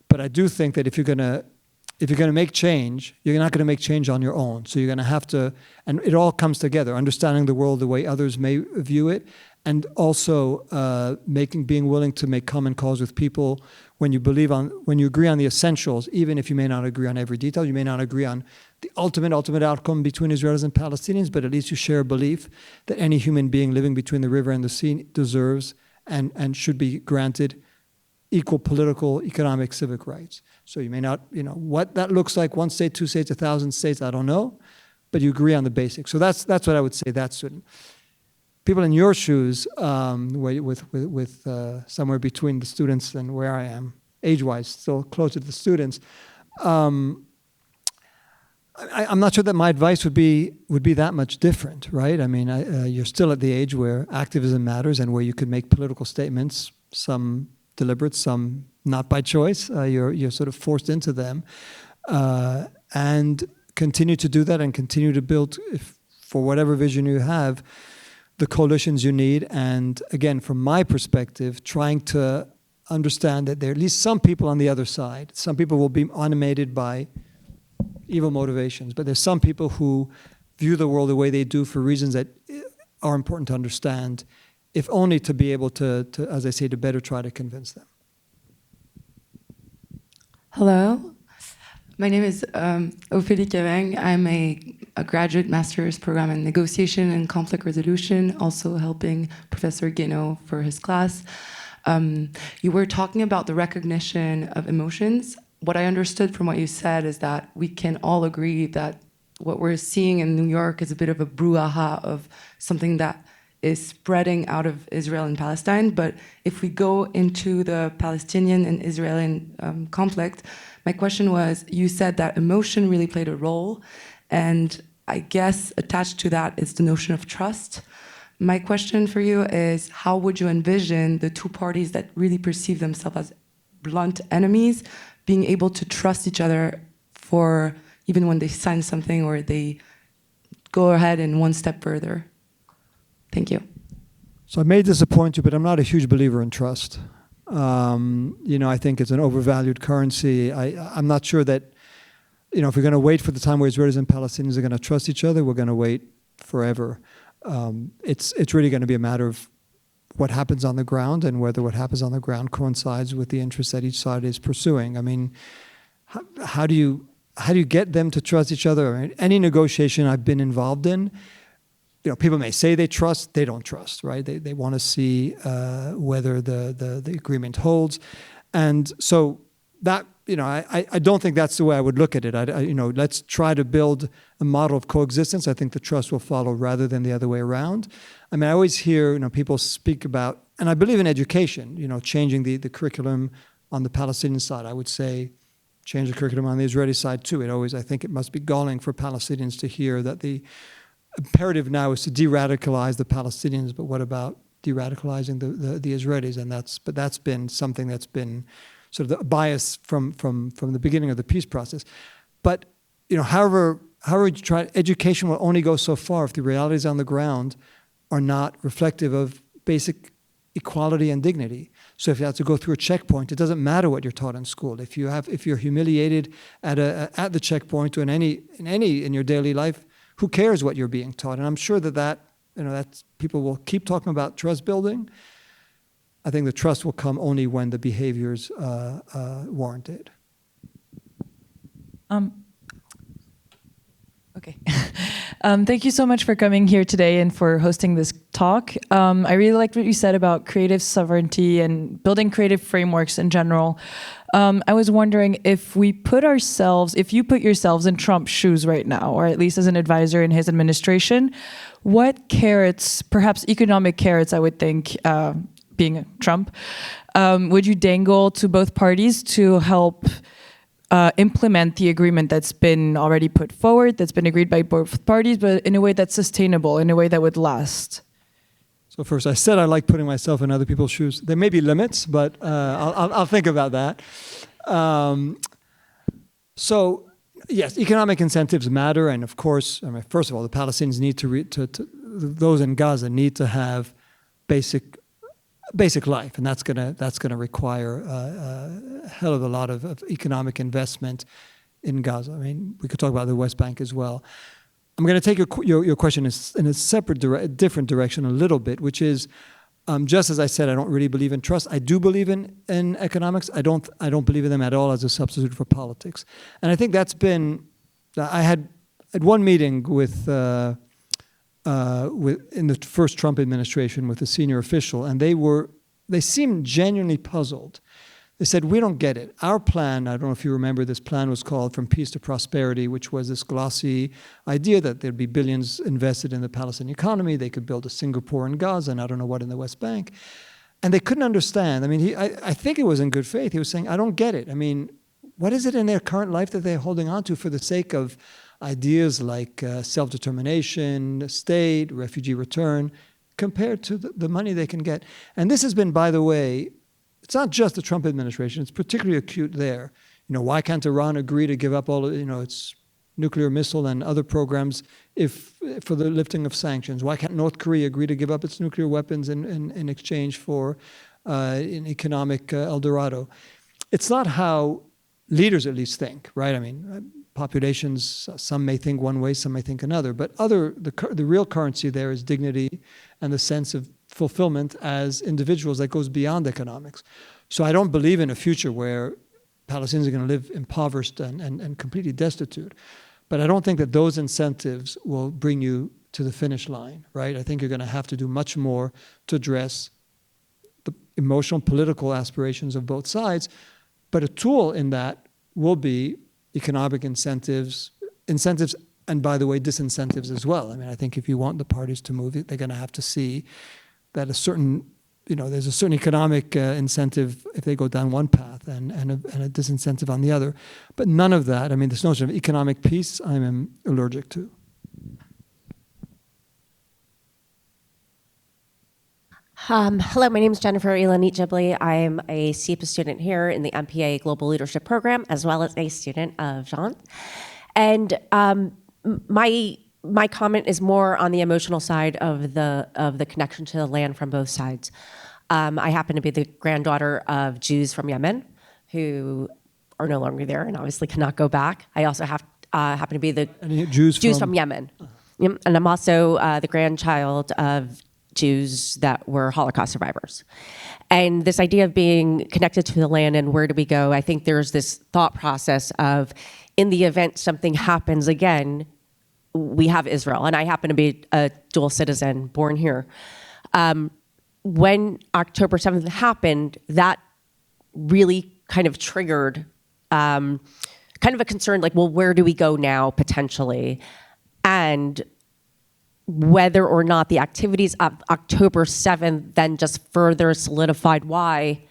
[SPEAKER 2] But I do think that if you're going to make change, you're not going to make change on your own. So you're going to have to, and it all comes together, understanding the world the way others may view it, and also being willing to make common cause with people when you agree on the essentials, even if you may not agree on every detail. You may not agree on the ultimate outcome between Israelis and Palestinians, but at least you share a belief that any human being living between the river and the sea deserves and should be granted equal political, economic, civic rights. So you may not, what that looks like, 1 state, 2 states, 1,000 states, I don't know, but you agree on the basics. So that's what I would say. That's certain. People in your shoes, with somewhere between the students and where I am, age-wise, still closer to the students, I'm not sure that my advice would be that much different, right? I mean, you're still at the age where activism matters and where you could make political statements, some deliberate, some not by choice. You're sort of forced into them, and continue to do that and continue to build, for whatever vision you have, the coalitions you need. And again, from my perspective, trying to understand that there are at least some people on the other side. Some people will be animated by evil motivations, but there's some people who view the world the way they do for reasons that are important to understand, if only to be able to as I say, to better try to convince them.
[SPEAKER 7] Hello. My name is Ophélie Keveng. I'm a graduate master's program in negotiation and conflict resolution, also helping Professor Guéhenno for his class. You were talking about the recognition of emotions. What I understood from what you said is that we can all agree that what we're seeing in New York is a bit of a brouhaha of something that is spreading out of Israel and Palestine. But if we go into the Palestinian and Israeli conflict, my question was, you said that emotion really played a role, and I guess attached to that is the notion of trust. My question for you is, how would you envision the two parties that really perceive themselves as blunt enemies being able to trust each other for even when they sign something or they go ahead and one step further? Thank you.
[SPEAKER 2] So I may disappoint you, but I'm not a huge believer in trust. I think it's an overvalued currency. I'm not sure that, if we're going to wait for the time where Israelis and Palestinians are going to trust each other, we're going to wait forever. It's really going to be a matter of what happens on the ground and whether what happens on the ground coincides with the interests that each side is pursuing. I mean, how do you get them to trust each other? I mean, any negotiation I've been involved in, people may say they trust, they don't trust, right? They want to see whether the agreement holds. And so that, I don't think that's the way I would look at it. Let's try to build a model of coexistence. I think the trust will follow rather than the other way around. I mean, I always hear, people speak about, and I believe in education, changing the curriculum on the Palestinian side. I would say change the curriculum on the Israeli side too. I think it must be galling for Palestinians to hear that the imperative now is to de-radicalize the Palestinians, but what about de-radicalizing the Israelis? And that's been something that's been sort of the bias from the beginning of the peace process. But however you try, education will only go so far if the realities on the ground are not reflective of basic equality and dignity. So if you have to go through a checkpoint, it doesn't matter what you're taught in school. If you're humiliated at the checkpoint or in your daily life, who cares what you're being taught? And I'm sure that people will keep talking about trust building. I think the trust will come only when the behaviors warrant it.
[SPEAKER 8] Okay. Thank you so much for coming here today and for hosting this talk. I really liked what you said about creative sovereignty and building creative frameworks in general. I was wondering if you put yourselves in Trump's shoes right now, or at least as an advisor in his administration, what carrots, perhaps economic carrots, I would think, being Trump, would you dangle to both parties to help implement the agreement that's been already put forward, that's been agreed by both parties, but in a way that's sustainable, in a way that would last?
[SPEAKER 2] So first, I said I like putting myself in other people's shoes. There may be limits, but I'll think about that. So yes, economic incentives matter, and of course, first of all, the Palestinians need those in Gaza need to have basic life, and that's gonna require a hell of a lot of economic investment in Gaza. I mean, we could talk about the West Bank as well. I'm going to take your question in a different direction a little bit, which is, just as I said, I don't really believe in trust. I do believe in economics. I don't believe in them at all as a substitute for politics. And I think that's been. I had one meeting with in the first Trump administration with a senior official, and they seemed genuinely puzzled. They said, we don't get it. Our plan, I don't know if you remember, this plan was called From Peace to Prosperity, which was this glossy idea that there'd be billions invested in the Palestinian economy. They could build a Singapore in Gaza and I don't know what in the West Bank. And they couldn't understand. I mean, I think it was in good faith. He was saying, I don't get it. I mean, what is it in their current life that they're holding on to for the sake of ideas like self-determination, state, refugee return, compared to the money they can get? And this has been, by the way, it's not just the Trump administration. It's particularly acute there. Why can't Iran agree to give up all its nuclear missile and other programs for the lifting of sanctions? Why can't North Korea agree to give up its nuclear weapons in exchange for an economic El Dorado? It's not how leaders at least think, right? I mean, populations, some may think one way, some may think another. But the real currency there is dignity and the sense of fulfillment as individuals that goes beyond economics. So I don't believe in a future where Palestinians are going to live impoverished and completely destitute. But I don't think that those incentives will bring you to the finish line, right? I think you're going to have to do much more to address the emotional, political aspirations of both sides. But a tool in that will be economic incentives, and by the way, disincentives as well. I mean, I think if you want the parties to move, they're going to have to see that there's a certain economic incentive if they go down one path and a disincentive on the other. But none of that, I mean, this notion of economic peace, I'm allergic to.
[SPEAKER 9] Hello, my name is Jennifer Ilanit Ghibli. I'm a CEPA student here in the MPA Global Leadership Program, as well as a student of Jean. And my comment is more on the emotional side of the connection to the land from both sides. I happen to be the granddaughter of Jews from Yemen who are no longer there and obviously cannot go back. I also happen to be the
[SPEAKER 2] Any Jews
[SPEAKER 9] from Yemen. Yep, and I'm also the grandchild of Jews that were Holocaust survivors. And this idea of being connected to the land and where do we go, I think there's this thought process of, in the event something happens again, we have Israel. And I happen to be a dual citizen born here. When October 7th happened, that really kind of triggered kind of a concern, like, well, where do we go now, potentially? And whether or not the activities of October 7th then just further solidified why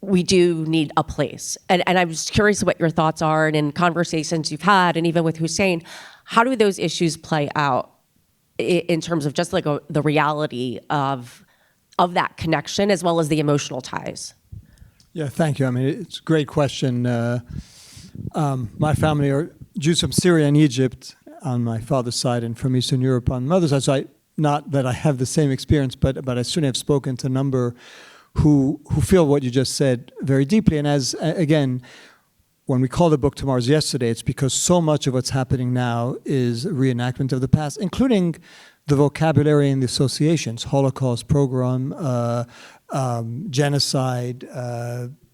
[SPEAKER 9] we do need a place. And I was curious what your thoughts are, and in conversations you've had, and even with Hussein, how do those issues play out in terms of just like the reality of that connection as well as the emotional ties?
[SPEAKER 2] Yeah, thank you. I mean, it's a great question. My family are Jews from Syria and Egypt on my father's side, and from Eastern Europe on mother's side. So not that I have the same experience, but I certainly have spoken to a number who feel what you just said very deeply. And as, again, when we call the book Tomorrow's Yesterday, it's because so much of what's happening now is a reenactment of the past, including the vocabulary and the associations: Holocaust, pogrom, genocide,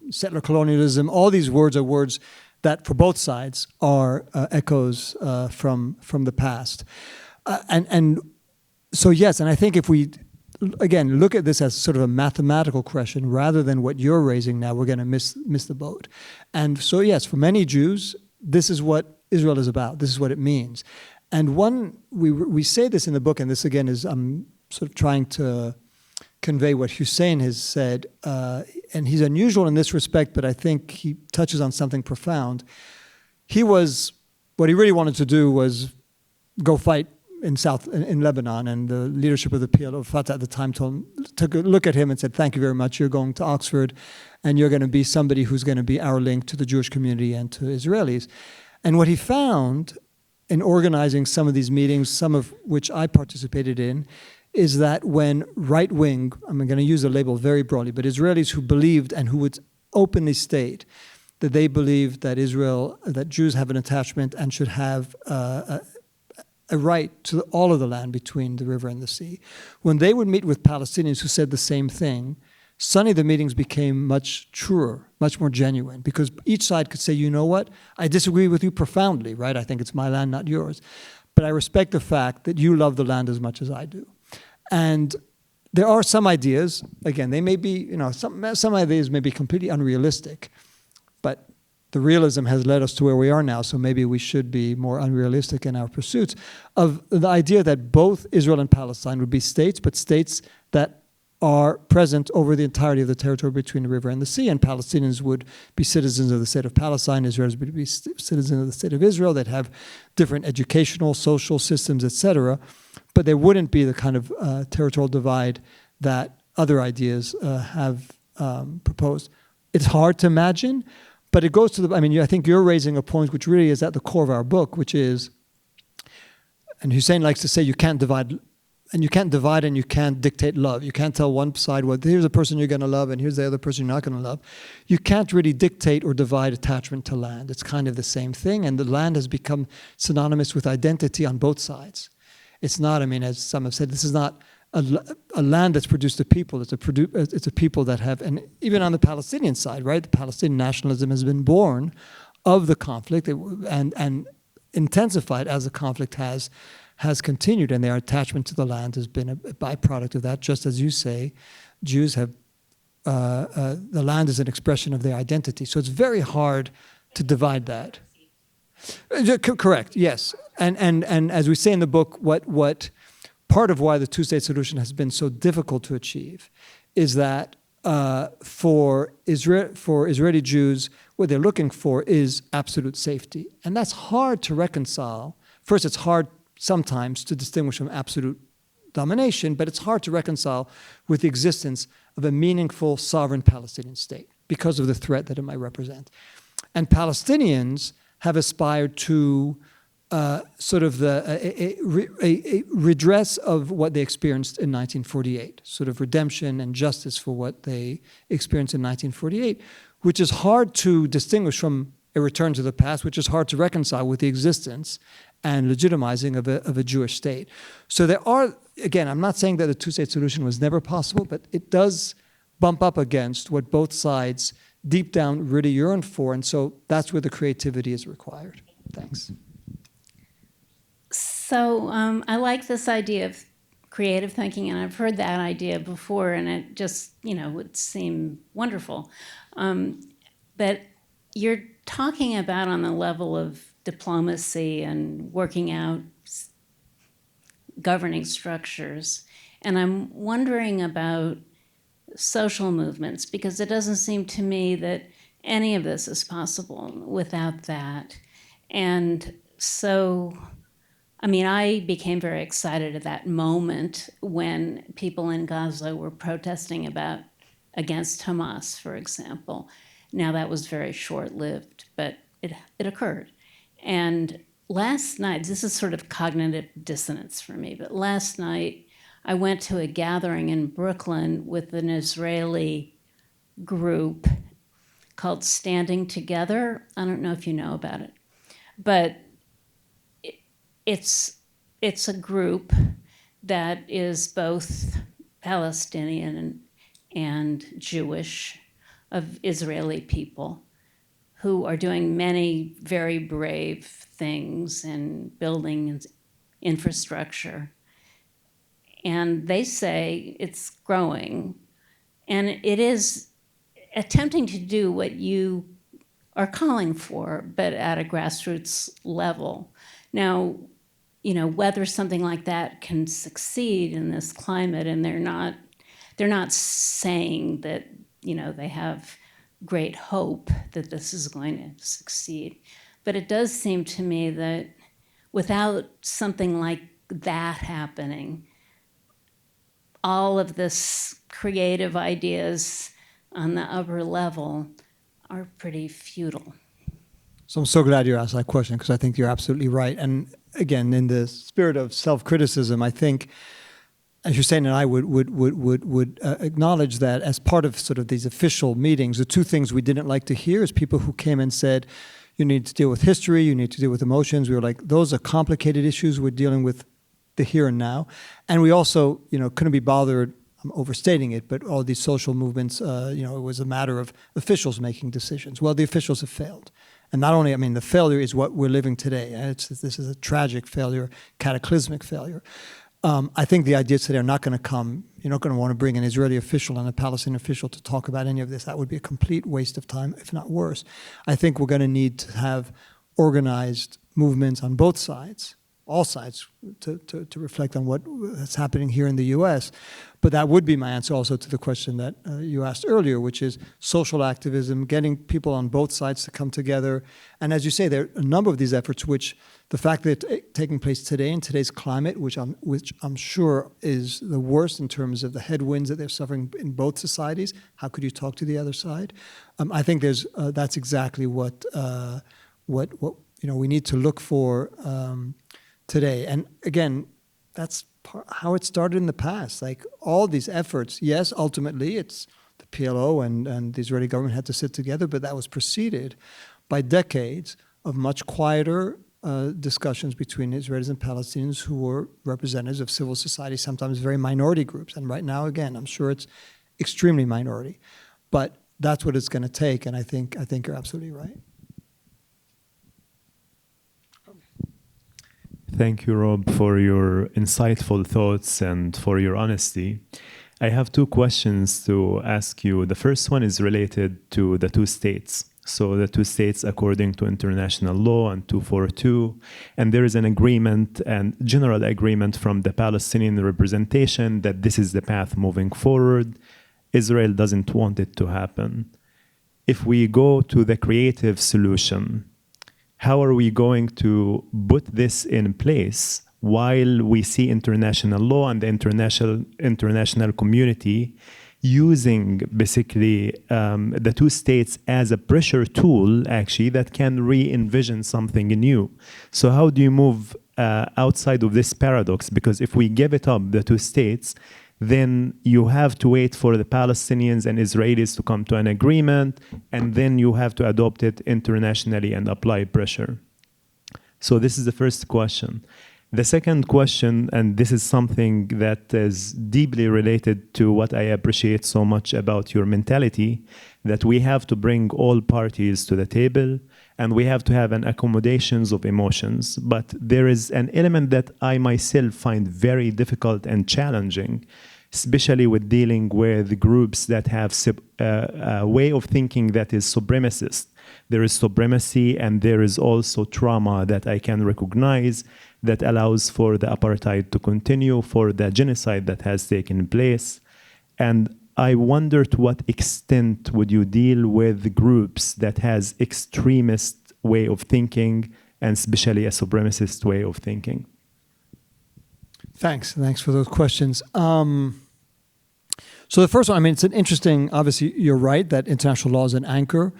[SPEAKER 2] settler colonialism. All these words are words that for both sides are echoes from the past. And so yes, and I think if we, again, look at this as sort of a mathematical question rather than what you're raising now, we're going to miss the boat. And so yes, for many Jews, this is what Israel is about. This is what it means. And we say this in the book, and this again is, I'm sort of trying to convey what Hussein has said, and he's unusual in this respect, but I think he touches on something profound. What he really wanted to do was go fight in Lebanon, and the leadership of the PLO, Fatah at the time, took a look at him and said, thank you very much, you're going to Oxford, and you're going to be somebody who's going to be our link to the Jewish community and to Israelis. And what he found in organizing some of these meetings, some of which I participated in, is that when right-wing, I'm going to use the label very broadly, but Israelis who believed and who would openly state that they believed that that Jews have an attachment and should have a right to all of the land between the river and the sea, when they would meet with Palestinians who said the same thing, suddenly the meetings became much truer, much more genuine, because each side could say, you know what, I disagree with you profoundly, right? I think it's my land, not yours. But I respect the fact that you love the land as much as I do. And there are some ideas, again, they may be, some ideas may be completely unrealistic, but the realism has led us to where we are now, so maybe we should be more unrealistic in our pursuits of the idea that both Israel and Palestine would be states, but states that are present over the entirety of the territory between the river and the sea, and Palestinians would be citizens of the state of Palestine, Israelis would be citizens of the state of Israel, they'd have different educational, social systems, etc., but there wouldn't be the kind of territorial divide that other ideas have proposed. It's hard to imagine, but it goes to I think you're raising a point which really is at the core of our book, which is, and Hussein likes to say, you can't divide and you can't dictate love. You can't tell one side, well, here's a person you're going to love and here's the other person you're not going to love. You can't really dictate or divide attachment to land. It's kind of the same thing, and the land has become synonymous with identity on both sides. It's not, as some have said, this is not a land that's produced a people. It's a people that have, and even on the Palestinian side, right? The Palestinian nationalism has been born of the conflict and intensified as the conflict has continued, and their attachment to the land has been a byproduct of that. Just as you say, Jews have, the land is an expression of their identity. So it's very hard to divide that. Correct, yes. And as we say in the book, what part of why the two-state solution has been so difficult to achieve is that for Israeli Jews, what they're looking for is absolute safety. And that's hard to reconcile. First, it's hard sometimes to distinguish from absolute domination, but it's hard to reconcile with the existence of a meaningful sovereign Palestinian state because of the threat that it might represent. And Palestinians have aspired to sort of a redress of what they experienced in 1948, sort of redemption and justice for what they experienced in 1948, which is hard to distinguish from a return to the past, which is hard to reconcile with the existence and legitimizing of a Jewish state. So there are, again, I'm not saying that a two-state solution was never possible, but it does bump up against what both sides deep down really yearn for, and so that's where the creativity is required. Thanks.
[SPEAKER 10] So I like this idea of creative thinking, and I've heard that idea before, and it just, would seem wonderful. But you're talking about on the level of diplomacy and working out governing structures, and I'm wondering about social movements, because it doesn't seem to me that any of this is possible without that. And so, I became very excited at that moment when people in Gaza were protesting against Hamas, for example. Now, that was very short-lived, but it occurred. And last night, this is sort of cognitive dissonance for me, but last night I went to a gathering in Brooklyn with an Israeli group called Standing Together. I don't know if you know about it, but it's a group that is both Palestinian and Jewish, of Israeli people who are doing many very brave things and building infrastructure. And they say it's growing, and it is attempting to do what you are calling for, but at a grassroots level. Now, whether something like that can succeed in this climate, and they're not saying that, they have great hope that this is going to succeed. But it does seem to me that without something like that happening, all of this creative ideas on the upper level are pretty futile.
[SPEAKER 2] So I'm so glad you asked that question, because I think you're absolutely right. And again, in the spirit of self-criticism, I think, as Hussein and I would acknowledge that as part of sort of these official meetings, the two things we didn't like to hear is people who came and said, you need to deal with history, you need to deal with emotions. We were like, those are complicated issues. We're dealing with the here and now. And we also, couldn't be bothered, I'm overstating it, but all these social movements, it was a matter of officials making decisions. Well, the officials have failed. And not only, the failure is what we're living today. This is a tragic failure, cataclysmic failure. I think the ideas today are not going to come. You're not going to want to bring an Israeli official and a Palestinian official to talk about any of this. That would be a complete waste of time, if not worse. I think we're going to need to have organized movements on both sides, all sides, to reflect on what's happening here in the U.S. But that would be my answer also to the question that you asked earlier, which is social activism, getting people on both sides to come together. And as you say, there are a number of these efforts which the fact that they're taking place today in today's climate, which I'm sure is the worst in terms of the headwinds that they're suffering in both societies. How could you talk to the other side? I think that's exactly what we need to look for today. And again, that's how it started in the past. Like all these efforts, yes, ultimately it's the PLO and the Israeli government had to sit together, but that was preceded by decades of much quieter discussions between Israelis and Palestinians who were representatives of civil society, sometimes very minority groups. And right now, again, I'm sure it's extremely minority. But that's what it's going to take, and I think you're absolutely right.
[SPEAKER 11] Thank you, Rob, for your insightful thoughts and for your honesty. I have two questions to ask you. The first one is related to the two states. So the two states according to international law and 242. And there is an agreement and general agreement from the Palestinian representation that this is the path moving forward. Israel doesn't want it to happen. If we go to the creative solution, how are we going to put this in place while we see international law and the international community using basically the two states as a pressure tool, actually, that can re-envision something new? So how do you move outside of this paradox? Because if we give it up, the two states, then you have to wait for the Palestinians and Israelis to come to an agreement, and then you have to adopt it internationally and apply pressure. So this is the first question. The second question, and this is something that is deeply related to what I appreciate so much about your mentality, that we have to bring all parties to the table and we have to have an accommodations of emotions. But there is an element that I myself find very difficult and challenging, especially with dealing with groups that have a way of thinking that is supremacist. There is supremacy and there is also trauma that I can recognize that allows for the apartheid to continue, for the genocide that has taken place. And I wonder to what extent would you deal with groups that has extremist way of thinking and especially a supremacist way of thinking?
[SPEAKER 2] Thanks for those questions. So the first one, I mean, it's an interesting, obviously you're right that international law is an anchor.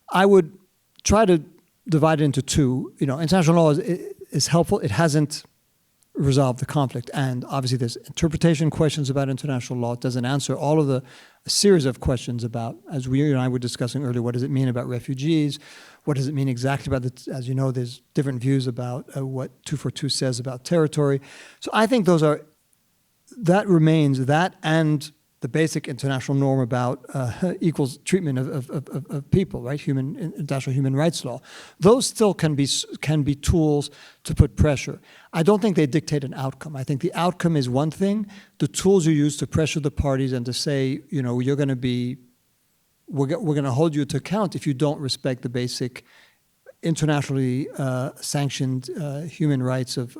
[SPEAKER 2] I would try to divide it into two. You know, international law is helpful. It hasn't resolved the conflict. And obviously there's interpretation questions about international law. It doesn't answer all of a series of questions about, as you and I were discussing earlier, what does it mean about refugees? What does it mean exactly about, as you know, there's different views about what 242 says about territory. So I think that remains, that and the basic international norm about equal treatment of people, right? International human rights law. Those still can be tools to put pressure. I don't think they dictate an outcome. I think the outcome is one thing. The tools you use to pressure the parties and to say, you know, we're going to hold you to account if you don't respect the basic internationally sanctioned human rights of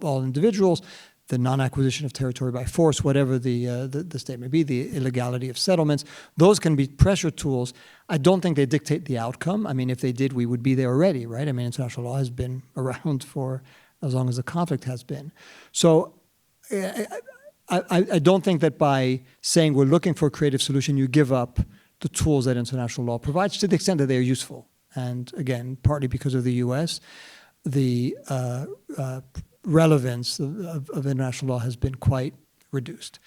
[SPEAKER 2] all individuals, the non-acquisition of territory by force, whatever the state may be, the illegality of settlements. Those can be pressure tools. I don't think they dictate the outcome. I mean, if they did, we would be there already, right? I mean, international law has been around for as long as the conflict has been. So I don't think that by saying we're looking for a creative solution, you give up the tools that international law provides to the extent that they are useful. And again, partly because of the US, the relevance of international law has been quite reduced.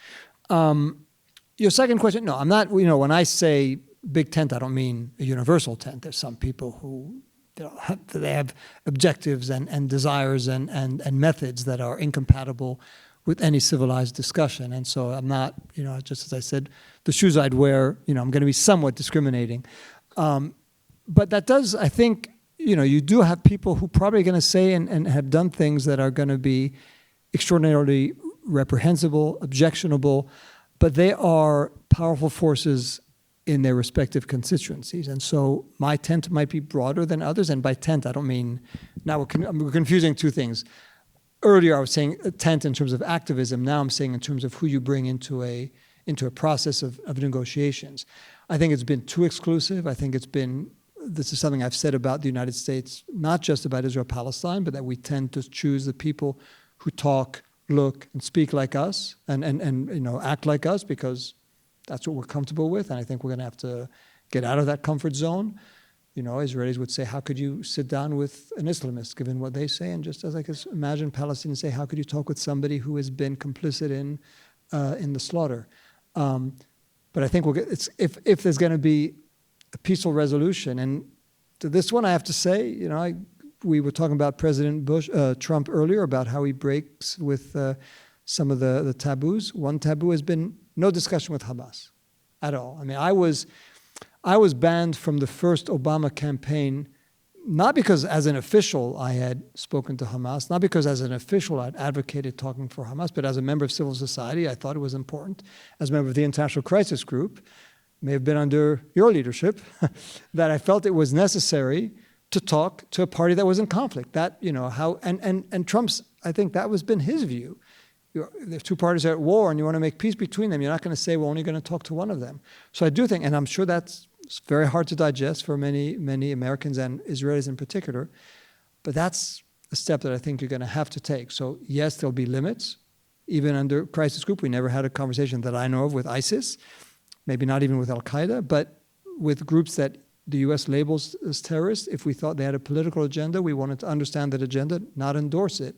[SPEAKER 2] Your second question, no, I'm not, you know, when I say big tent, I don't mean a universal tent. There's some people who, you know, they have objectives and desires and methods that are incompatible with any civilized discussion. And so I'm not, you know, just as I said, the shoes I'd wear, you know, I'm going to be somewhat discriminating. But that does, I think, you know, you do have people who probably are going to say and have done things that are going to be extraordinarily reprehensible, objectionable, but they are powerful forces in their respective constituencies. And so my tent might be broader than others. And by tent, I don't mean, now we're confusing two things. Earlier, I was saying a tent in terms of activism. Now I'm saying in terms of who you bring into a process of negotiations. I think it's been too exclusive. I think this is something I've said about the United States, not just about Israel-Palestine, but that we tend to choose the people who talk, look, and speak like us, and you know, act like us, because that's what we're comfortable with. And I think we're going to have to get out of that comfort zone. You know, Israelis would say, how could you sit down with an Islamist, given what they say? And just as I could imagine Palestinians say, how could you talk with somebody who has been complicit in the slaughter? But I think if there's going to be a peaceful resolution, and to this one I have to say, you know, we were talking about President Trump earlier about how he breaks with some of the taboos. One taboo has been no discussion with Hamas at all. I mean, I was banned from the first Obama campaign, not because as an official I had spoken to Hamas, not because as an official I'd advocated talking for Hamas, but as a member of civil society, I thought it was important, as a member of the International Crisis Group, may have been under your leadership, that I felt it was necessary to talk to a party that was in conflict. That, you know, and Trump's, I think that was been his view. If two parties are at war and you want to make peace between them, you're not going to say, we're only going to talk to one of them. So I do think, and I'm sure that's very hard to digest for many Americans and Israelis in particular, but that's a step that I think you're going to have to take. So yes, there'll be limits. Even under crisis group, we never had a conversation that I know of with ISIS, maybe not even with Al-Qaeda, but with groups that the US labels as terrorists. If we thought they had a political agenda, we wanted to understand that agenda, not endorse it,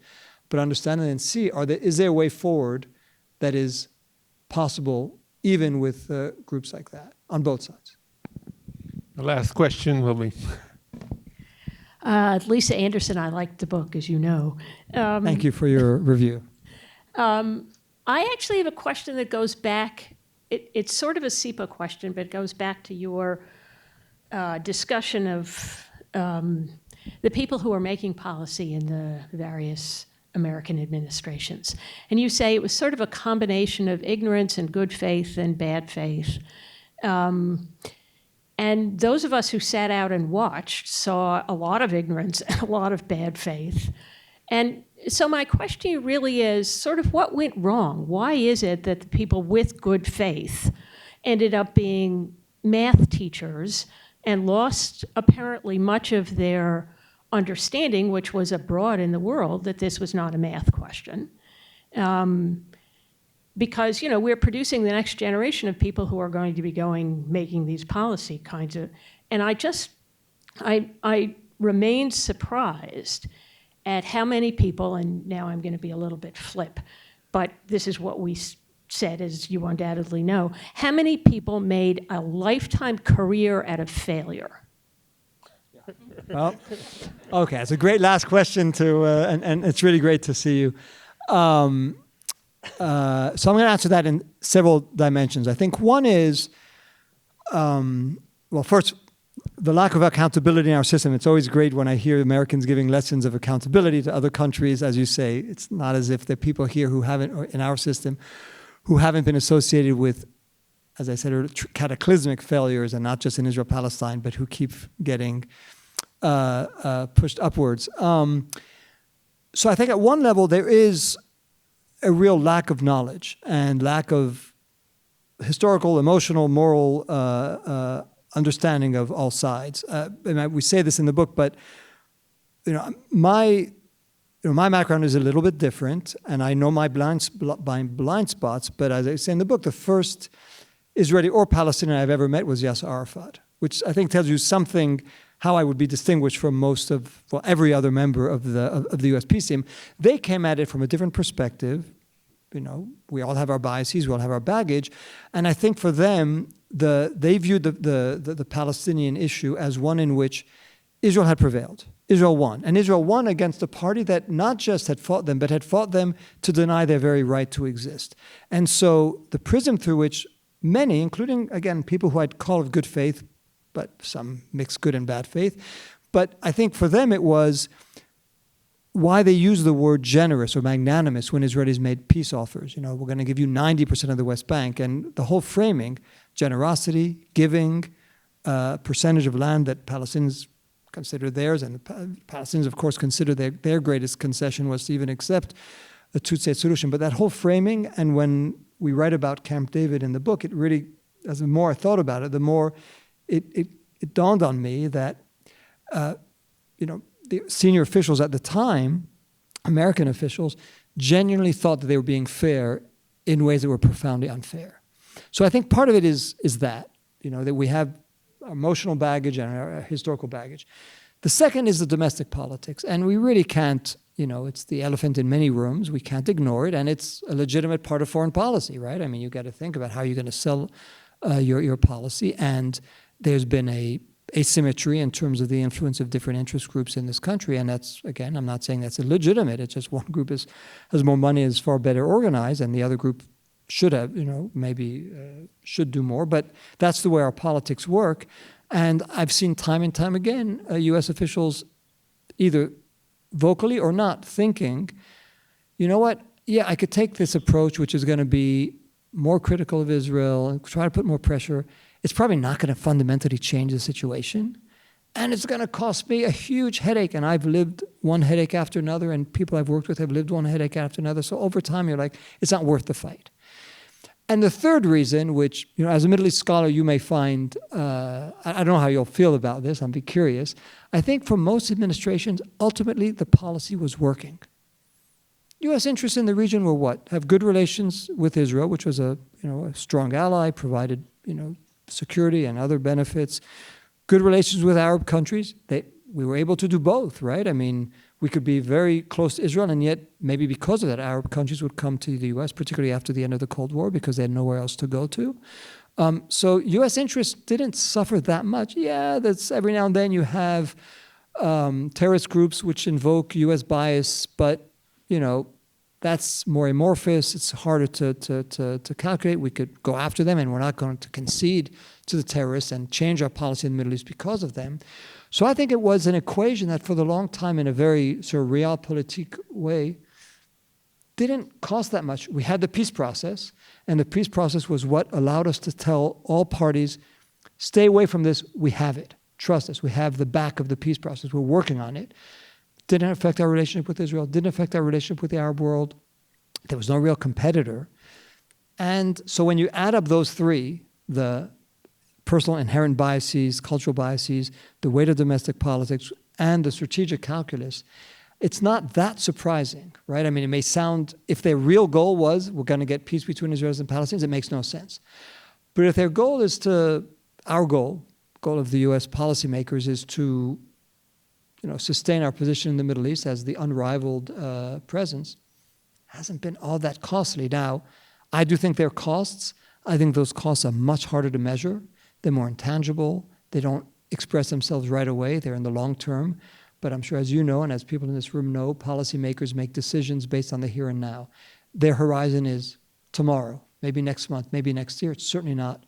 [SPEAKER 2] but understand it and see, is there a way forward that is possible, even with groups like that, on both sides.
[SPEAKER 1] The last question will be.
[SPEAKER 12] Lisa Anderson, I liked the book, as you know.
[SPEAKER 2] Thank you for your review.
[SPEAKER 12] I actually have a question that goes back. It's sort of a SEPA question, but it goes back to your discussion of the people who are making policy in the various American administrations. And you say it was sort of a combination of ignorance and good faith and bad faith. And those of us who sat out and watched saw a lot of ignorance and a lot of bad faith. And so my question really is sort of what went wrong? Why is it that the people with good faith ended up being math teachers and lost apparently much of their understanding, which was abroad in the world, that this was not a math question? Because, we're producing the next generation of people who are going to be making these policy kinds of, and I remain surprised at how many people, and now I'm going to be a little bit flip, but this is what we said, as you undoubtedly know, how many people made a lifetime career out of failure?
[SPEAKER 2] Well, okay, it's a great last question and it's really great to see you. So I'm going to answer that in several dimensions. I think one is, first, the lack of accountability in our system. It's always great when I hear Americans giving lessons of accountability to other countries. As you say, it's not as if there are people here who haven't, or in our system, who haven't been associated with, as I said, cataclysmic failures, and not just in Israel-Palestine, but who keep getting pushed upwards. So I think at one level there is a real lack of knowledge and lack of historical, emotional, moral understanding of all sides. We say this in the book, but my background is a little bit different, and I know my blind spots. But as I say in the book, the first Israeli or Palestinian I've ever met was Yasser Arafat, which I think tells you something how I would be distinguished from every other member of the U.S. peace team. They came at it from a different perspective. We all have our biases, we all have our baggage, and I think for them, they viewed the Palestinian issue as one in which Israel had prevailed. Israel won, and Israel won against a party that not just had fought them, but had fought them to deny their very right to exist. And so the prism through which many, including, again, people who I'd call of good faith, but some mixed good and bad faith. But I think for them it was why they use the word generous or magnanimous when Israelis made peace offers. We're going to give you 90% of the West Bank. And the whole framing, generosity, giving, percentage of land that Palestinians consider theirs, and the Palestinians, of course, consider their greatest concession was to even accept a two-state solution. But that whole framing, and when we write about Camp David in the book, it really, as the more I thought about it, the more it dawned on me that, the senior officials at the time, American officials, genuinely thought that they were being fair in ways that were profoundly unfair. So I think part of it is that, that we have emotional baggage and our historical baggage. The second is the domestic politics, and we really can't, it's the elephant in many rooms. We can't ignore it, and it's a legitimate part of foreign policy, right? I mean, you got to think about how you're going to sell your policy, and there's been a asymmetry in terms of the influence of different interest groups in this country. And that's, again, I'm not saying that's illegitimate. It's just one group has more money, is far better organized, and the other group should have, maybe should do more. But that's the way our politics work. And I've seen time and time again, U.S. officials either vocally or not thinking, you know what, yeah, I could take this approach, which is going to be more critical of Israel and try to put more pressure. It's probably not going to fundamentally change the situation. And it's going to cost me a huge headache. And I've lived one headache after another, and people I've worked with have lived one headache after another. So over time, you're like, it's not worth the fight. And the third reason, which, as a Middle East scholar, you may find, I don't know how you'll feel about this, I'd be curious. I think for most administrations, ultimately, the policy was working. U.S. interests in the region were what? Have good relations with Israel, which was a strong ally, provided, security and other benefits. Good relations with Arab countries. We were able to do both, right? I mean, we could be very close to Israel, and yet maybe because of that, Arab countries would come to the U.S., particularly after the end of the Cold War, because they had nowhere else to go to. So U.S. interests didn't suffer that much. Yeah, that's every now and then you have terrorist groups which invoke U.S. bias, but that's more amorphous. It's harder to calculate. We could go after them, and we're not going to concede to the terrorists and change our policy in the Middle East because of them. So I think it was an equation that for the long time, in a very sort of realpolitik way, didn't cost that much. We had the peace process, and the peace process was what allowed us to tell all parties, stay away from this, we have it. Trust us, we have the back of the peace process, we're working on it. Didn't affect our relationship with Israel, didn't affect our relationship with the Arab world. There was no real competitor. And so when you add up those three, the personal inherent biases, cultural biases, the weight of domestic politics, and the strategic calculus, it's not that surprising, right? I mean, it may sound, if their real goal was, we're going to get peace between Israelis and Palestinians, it makes no sense. But if their goal is our goal of the U.S. policymakers is to sustain our position in the Middle East as the unrivaled presence, hasn't been all that costly. Now, I do think there are costs. I think those costs are much harder to measure. They're more intangible. They don't express themselves right away. They're in the long term. But I'm sure, as you know, and as people in this room know, policymakers make decisions based on the here and now. Their horizon is tomorrow, maybe next month, maybe next year. It's certainly not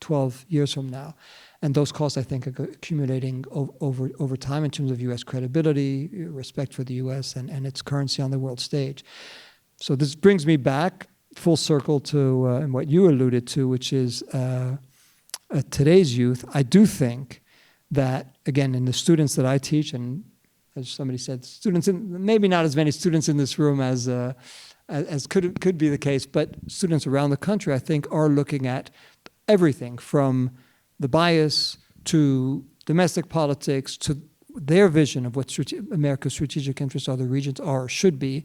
[SPEAKER 2] 12 years from now. And those costs, I think, are accumulating over time in terms of U.S. credibility, respect for the U.S. and its currency on the world stage. So this brings me back full circle to what you alluded to, which is today's youth. I do think that, again, in the students that I teach, and as somebody said, maybe not as many students in this room as could be the case, but students around the country, I think, are looking at everything from the bias to domestic politics to their vision of what America's strategic interests of the regions are or should be.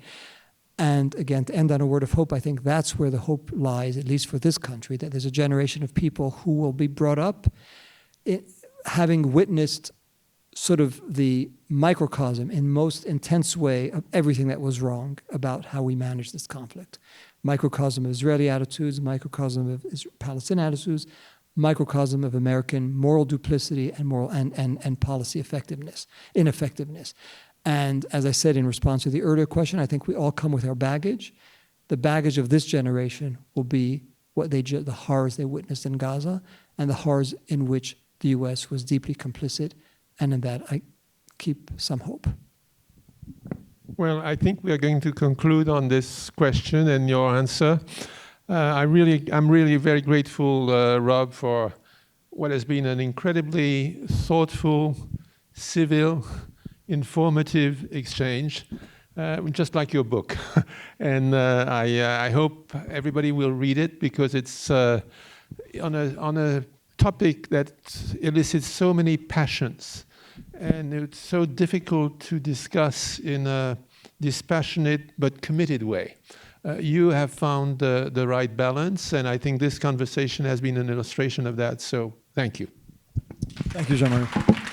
[SPEAKER 2] And again, to end on a word of hope, I think that's where the hope lies, at least for this country, that there's a generation of people who will be brought up having witnessed sort of the microcosm in most intense way of everything that was wrong about how we manage this conflict. Microcosm of Israeli attitudes, microcosm of Palestinian attitudes, microcosm of American moral duplicity and moral and policy ineffectiveness. And as I said in response to the earlier question, I think we all come with our baggage. The baggage of this generation will be the horrors they witnessed in Gaza and the horrors in which the U.S. was deeply complicit, and in that I keep some hope.
[SPEAKER 1] Well, I think we are going to conclude on this question and your answer. I'm really very grateful, Rob, for what has been an incredibly thoughtful, civil, informative exchange, just like your book. And I hope everybody will read it because it's on a topic that elicits so many passions, and it's so difficult to discuss in a dispassionate but committed way. You have found the right balance, and I think this conversation has been an illustration of that, so thank you.
[SPEAKER 2] Thank you, Jean-Marie.